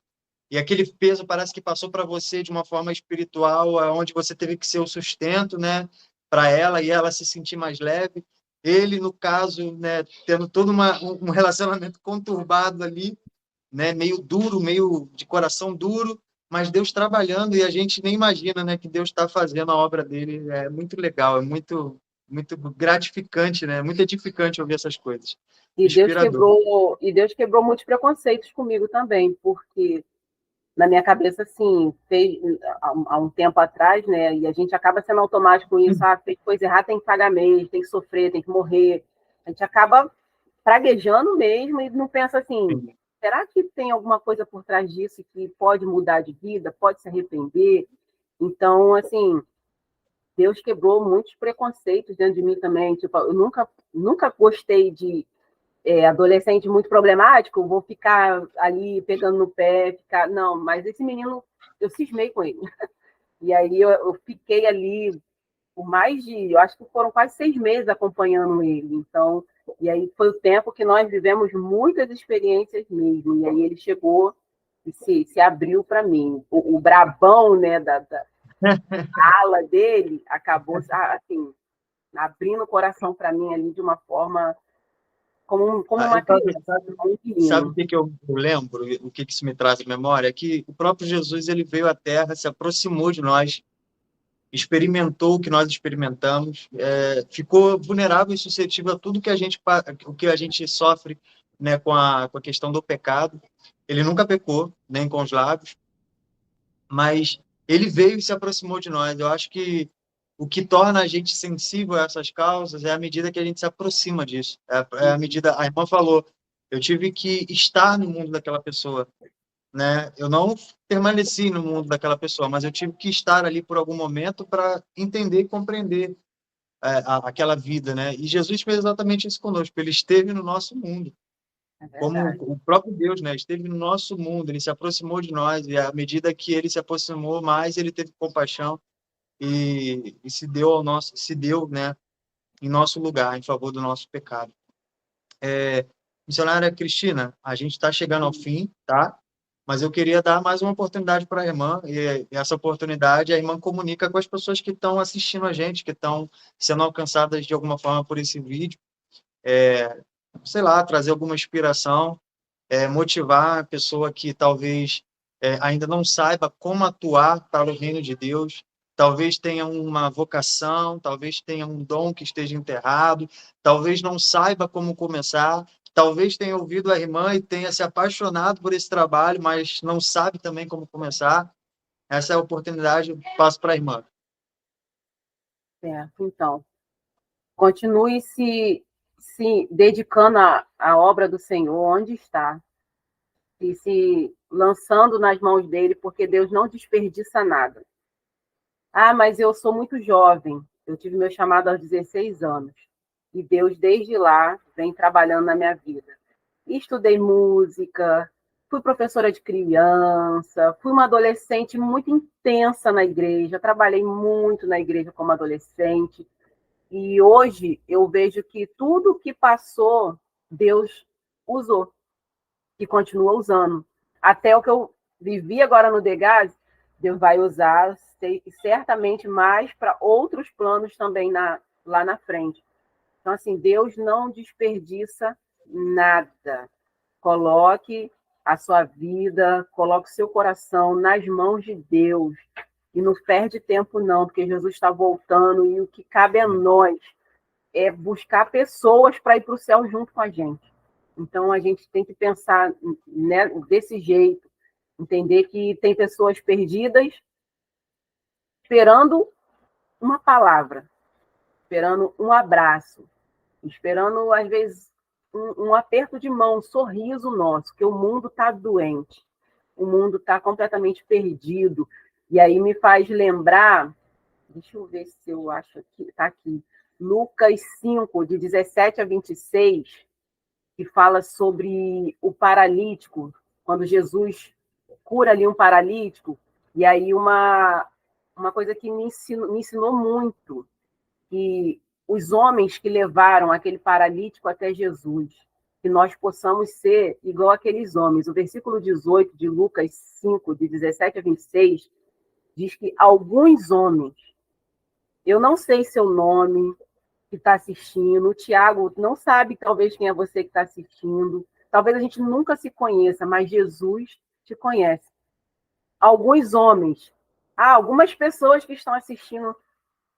aquele peso parece que passou para você de uma forma espiritual, onde você teve que ser o sustento, né? Para ela e ela se sentir mais leve. Ele, no caso, né, tendo todo um relacionamento conturbado ali, né, meio duro, meio de coração duro, mas Deus trabalhando e a gente nem imagina, né, que Deus está fazendo a obra dele. É muito legal, é muito muito gratificante, né? Muito edificante ouvir essas coisas. E Inspirador. Deus quebrou muitos preconceitos comigo também, porque na minha cabeça, assim, há um tempo atrás, né? E a gente acaba sendo automático com isso, fez coisa errada, tem que pagar mesmo, tem que sofrer, tem que morrer. A gente acaba praguejando mesmo e não pensa assim, será que tem alguma coisa por trás disso que pode mudar de vida, pode se arrepender? Então, assim, Deus quebrou muitos preconceitos dentro de mim também. Tipo, eu nunca gostei de adolescente muito problemático, vou ficar ali pegando no pé, ficar... Não, mas esse menino, eu cismei com ele. E aí eu fiquei ali por mais de, eu acho que foram quase 6 meses acompanhando ele. Então, e aí foi o tempo que nós vivemos muitas experiências mesmo. E aí ele chegou e se abriu para mim. O brabão, né, da ala dele acabou assim abrindo o coração para mim ali de uma forma como uma criança, como um Sabe o menino. que eu lembro? O que isso me traz à memória? É que o próprio Jesus, ele veio à Terra, se aproximou de nós, experimentou o que nós experimentamos, ficou vulnerável e suscetível a tudo que o que a gente sofre, né, com a questão do pecado. Ele nunca pecou, nem com os lábios, mas ele veio e se aproximou de nós. Eu acho que o que torna a gente sensível a essas causas é a medida que a gente se aproxima disso. É a medida. A irmã falou, eu tive que estar no mundo daquela pessoa, né? Eu não permaneci no mundo daquela pessoa, mas eu tive que estar ali por algum momento para entender e compreender aquela vida, né? E Jesus fez exatamente isso conosco. Ele esteve no nosso mundo, É como verdade. o próprio Deus, né? Esteve no nosso mundo. Ele se aproximou de nós e à medida que ele se aproximou, mais ele teve compaixão e se deu, né? Em nosso lugar, em favor do nosso pecado. Missionária Cristina, a gente está chegando ao fim, tá? Mas eu queria dar mais uma oportunidade para a irmã, e essa oportunidade a irmã comunica com as pessoas que estão assistindo a gente, que estão sendo alcançadas de alguma forma por esse vídeo, sei lá, trazer alguma inspiração, motivar a pessoa que talvez ainda não saiba como atuar para o reino de Deus, talvez tenha uma vocação, talvez tenha um dom que esteja enterrado, talvez não saiba como começar, talvez tenha ouvido a irmã e tenha se apaixonado por esse trabalho, mas não sabe também como começar. Essa é a oportunidade, eu passo para a irmã. Certo. Então, continue se dedicando à obra do Senhor, onde está, e se lançando nas mãos dele, porque Deus não desperdiça nada. Ah, mas eu sou muito jovem. Eu tive meu chamado aos 16 anos. E Deus, desde lá, vem trabalhando na minha vida. Estudei música, fui professora de criança, fui uma adolescente muito intensa na igreja, trabalhei muito na igreja como adolescente. E hoje eu vejo que tudo que passou, Deus usou e continua usando. Até o que eu vivi agora no Degas, Deus vai usar certamente mais para outros planos também lá na frente. Então, assim, Deus não desperdiça nada. Coloque a sua vida, coloque o seu coração nas mãos de Deus. E não perde tempo, não, porque Jesus está voltando e o que cabe a nós é buscar pessoas para ir para o céu junto com a gente. Então, a gente tem que pensar, né, desse jeito, entender que tem pessoas perdidas esperando uma palavra, esperando um abraço, esperando, às vezes, um aperto de mão, um sorriso nosso, que o mundo está doente, o mundo está completamente perdido. E aí me faz lembrar, deixa eu ver se eu acho que está aqui, Lucas 5, de 17 a 26, que fala sobre o paralítico, quando Jesus cura ali um paralítico, e aí uma coisa que me ensinou muito, que os homens que levaram aquele paralítico até Jesus, que nós possamos ser igual aqueles homens. O versículo 18 de Lucas 5, de 17 a 26, diz que alguns homens, eu não sei seu nome, que está assistindo, o Tiago não sabe talvez quem é você que está assistindo, talvez a gente nunca se conheça, mas Jesus te conhece. Alguns homens, algumas pessoas que estão assistindo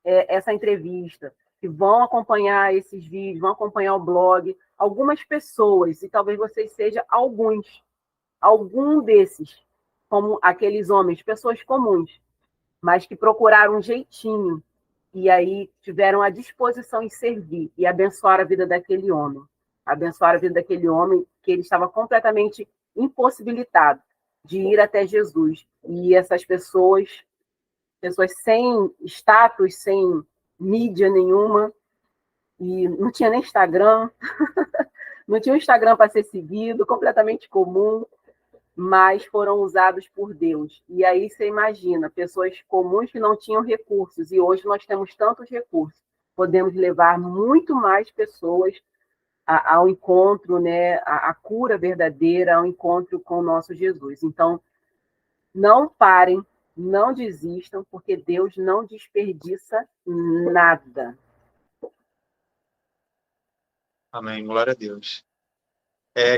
essa entrevista, que vão acompanhar esses vídeos, vão acompanhar o blog, algumas pessoas, e talvez vocês sejam algum desses, como aqueles homens, pessoas comuns, mas que procuraram um jeitinho e aí tiveram a disposição em servir e abençoar a vida daquele homem. Abençoar a vida daquele homem que ele estava completamente impossibilitado de ir até Jesus. E essas pessoas sem status, sem mídia nenhuma, e não tinha nem Instagram, não tinha um Instagram para ser seguido, completamente comum, mas foram usados por Deus. E aí você imagina, pessoas comuns que não tinham recursos, e hoje nós temos tantos recursos, podemos levar muito mais pessoas ao encontro, né, à cura verdadeira, ao encontro com o nosso Jesus. Então, não parem, não desistam, porque Deus não desperdiça nada. Amém. Glória a Deus.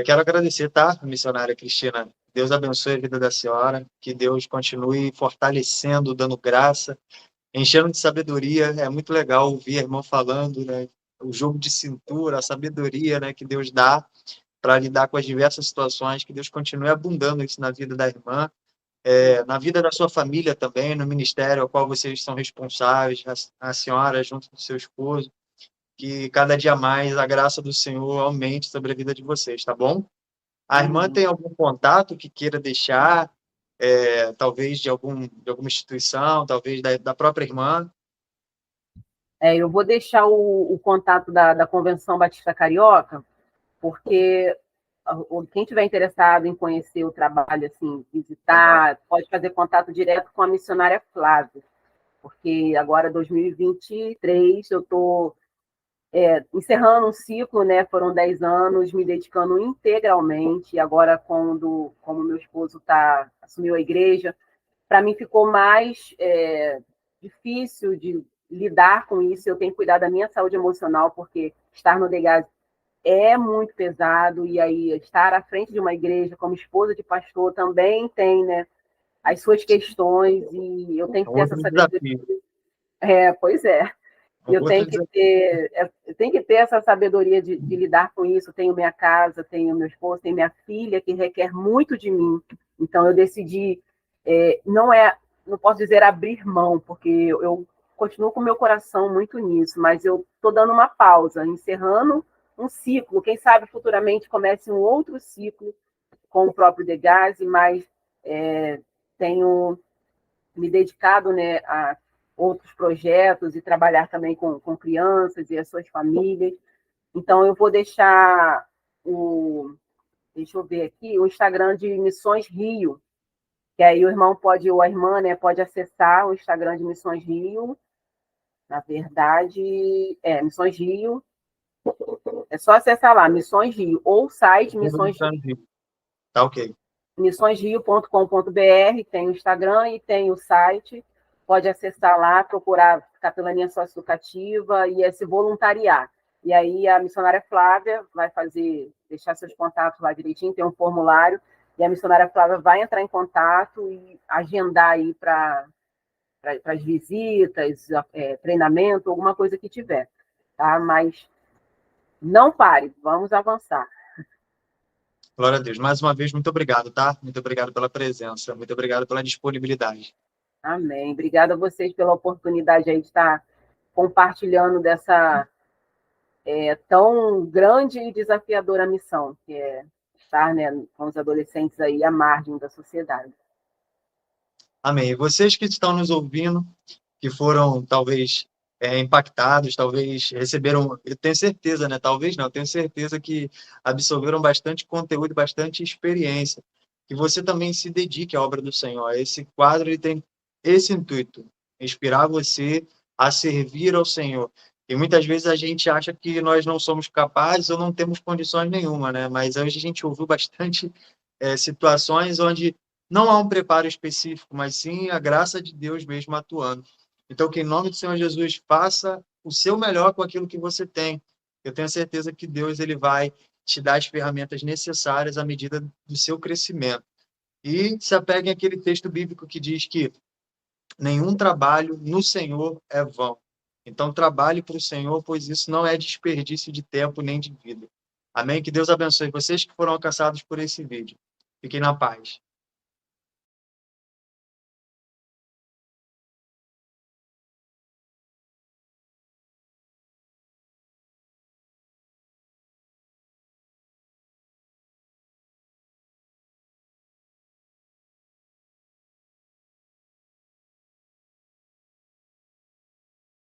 Quero agradecer, tá, missionária Cristina? Deus abençoe a vida da senhora, que Deus continue fortalecendo, dando graça, enchendo de sabedoria. É muito legal ouvir a irmã falando, né? O jogo de cintura, a sabedoria, né, que Deus dá para lidar com as diversas situações, que Deus continue abundando isso na vida da irmã, na vida da sua família também, no ministério ao qual vocês são responsáveis, a senhora junto com seu esposo, que cada dia mais a graça do Senhor aumente sobre a vida de vocês, tá bom? A irmã tem algum contato que queira deixar, talvez de alguma instituição, talvez da própria irmã? Eu vou deixar o contato da Convenção Batista Carioca, porque quem tiver interessado em conhecer o trabalho, assim, visitar, pode fazer contato direto com a missionária Flávia, porque agora, 2023, eu estou encerrando um ciclo, né? Foram 10 anos me dedicando integralmente, e agora, como meu esposo assumiu a igreja, para mim ficou mais difícil de lidar com isso. Eu tenho que cuidar da minha saúde emocional, porque estar no DEGAS é muito pesado, e aí estar à frente de uma igreja como esposa de pastor também tem, né, as suas questões, e eu tenho que ter essa Outro sabedoria. desafio. Pois é. Eu Outro tenho que desafio. ter essa sabedoria de lidar com isso. Eu tenho minha casa, tenho meu esposo, tenho minha filha, que requer muito de mim. Então, eu decidi, não posso dizer abrir mão, porque eu continuo com meu coração muito nisso, mas eu estou dando uma pausa, encerrando um ciclo. Quem sabe futuramente comece um outro ciclo com o próprio Degaze, mas tenho me dedicado, né, a outros projetos e trabalhar também com crianças e as suas famílias. Então, eu vou deixar deixa eu ver aqui, o Instagram de Missões Rio, que aí o irmão pode, ou a irmã, né, pode acessar o Instagram de Missões Rio. Na verdade, Missões Rio. É só acessar lá, Missões Rio, ou o site Missões Rio. Tá ok. missõesrio.com.br, tem o Instagram e tem o site. Pode acessar lá, procurar Capelania Socioeducativa e se voluntariar. E aí a missionária Flávia vai deixar seus contatos lá direitinho, tem um formulário, e a missionária Flávia vai entrar em contato e agendar aí para as visitas, treinamento, alguma coisa que tiver. Tá? Mas não pare, vamos avançar. Glória a Deus. Mais uma vez, muito obrigado, tá? Muito obrigado pela presença, muito obrigado pela disponibilidade. Amém. Obrigada a vocês pela oportunidade aí de estar compartilhando dessa tão grande e desafiadora missão, que é estar, né, com os adolescentes aí à margem da sociedade. Amém. E vocês que estão nos ouvindo, que foram talvez impactados, talvez receberam, eu tenho certeza, né? Talvez não, eu tenho certeza que absorveram bastante conteúdo, bastante experiência. Que você também se dedique à obra do Senhor. Esse quadro ele tem esse intuito, inspirar você a servir ao Senhor. E muitas vezes a gente acha que nós não somos capazes ou não temos condições nenhuma, né? Mas hoje a gente ouviu bastante situações onde não há um preparo específico, mas sim a graça de Deus mesmo atuando. Então, que em nome do Senhor Jesus, faça o seu melhor com aquilo que você tem. Eu tenho certeza que Deus ele vai te dar as ferramentas necessárias à medida do seu crescimento. E se apeguem àquele texto bíblico que diz que nenhum trabalho no Senhor é vão. Então, trabalhe para o Senhor, pois isso não é desperdício de tempo nem de vida. Amém? Que Deus abençoe vocês que foram alcançados por esse vídeo. Fiquem na paz.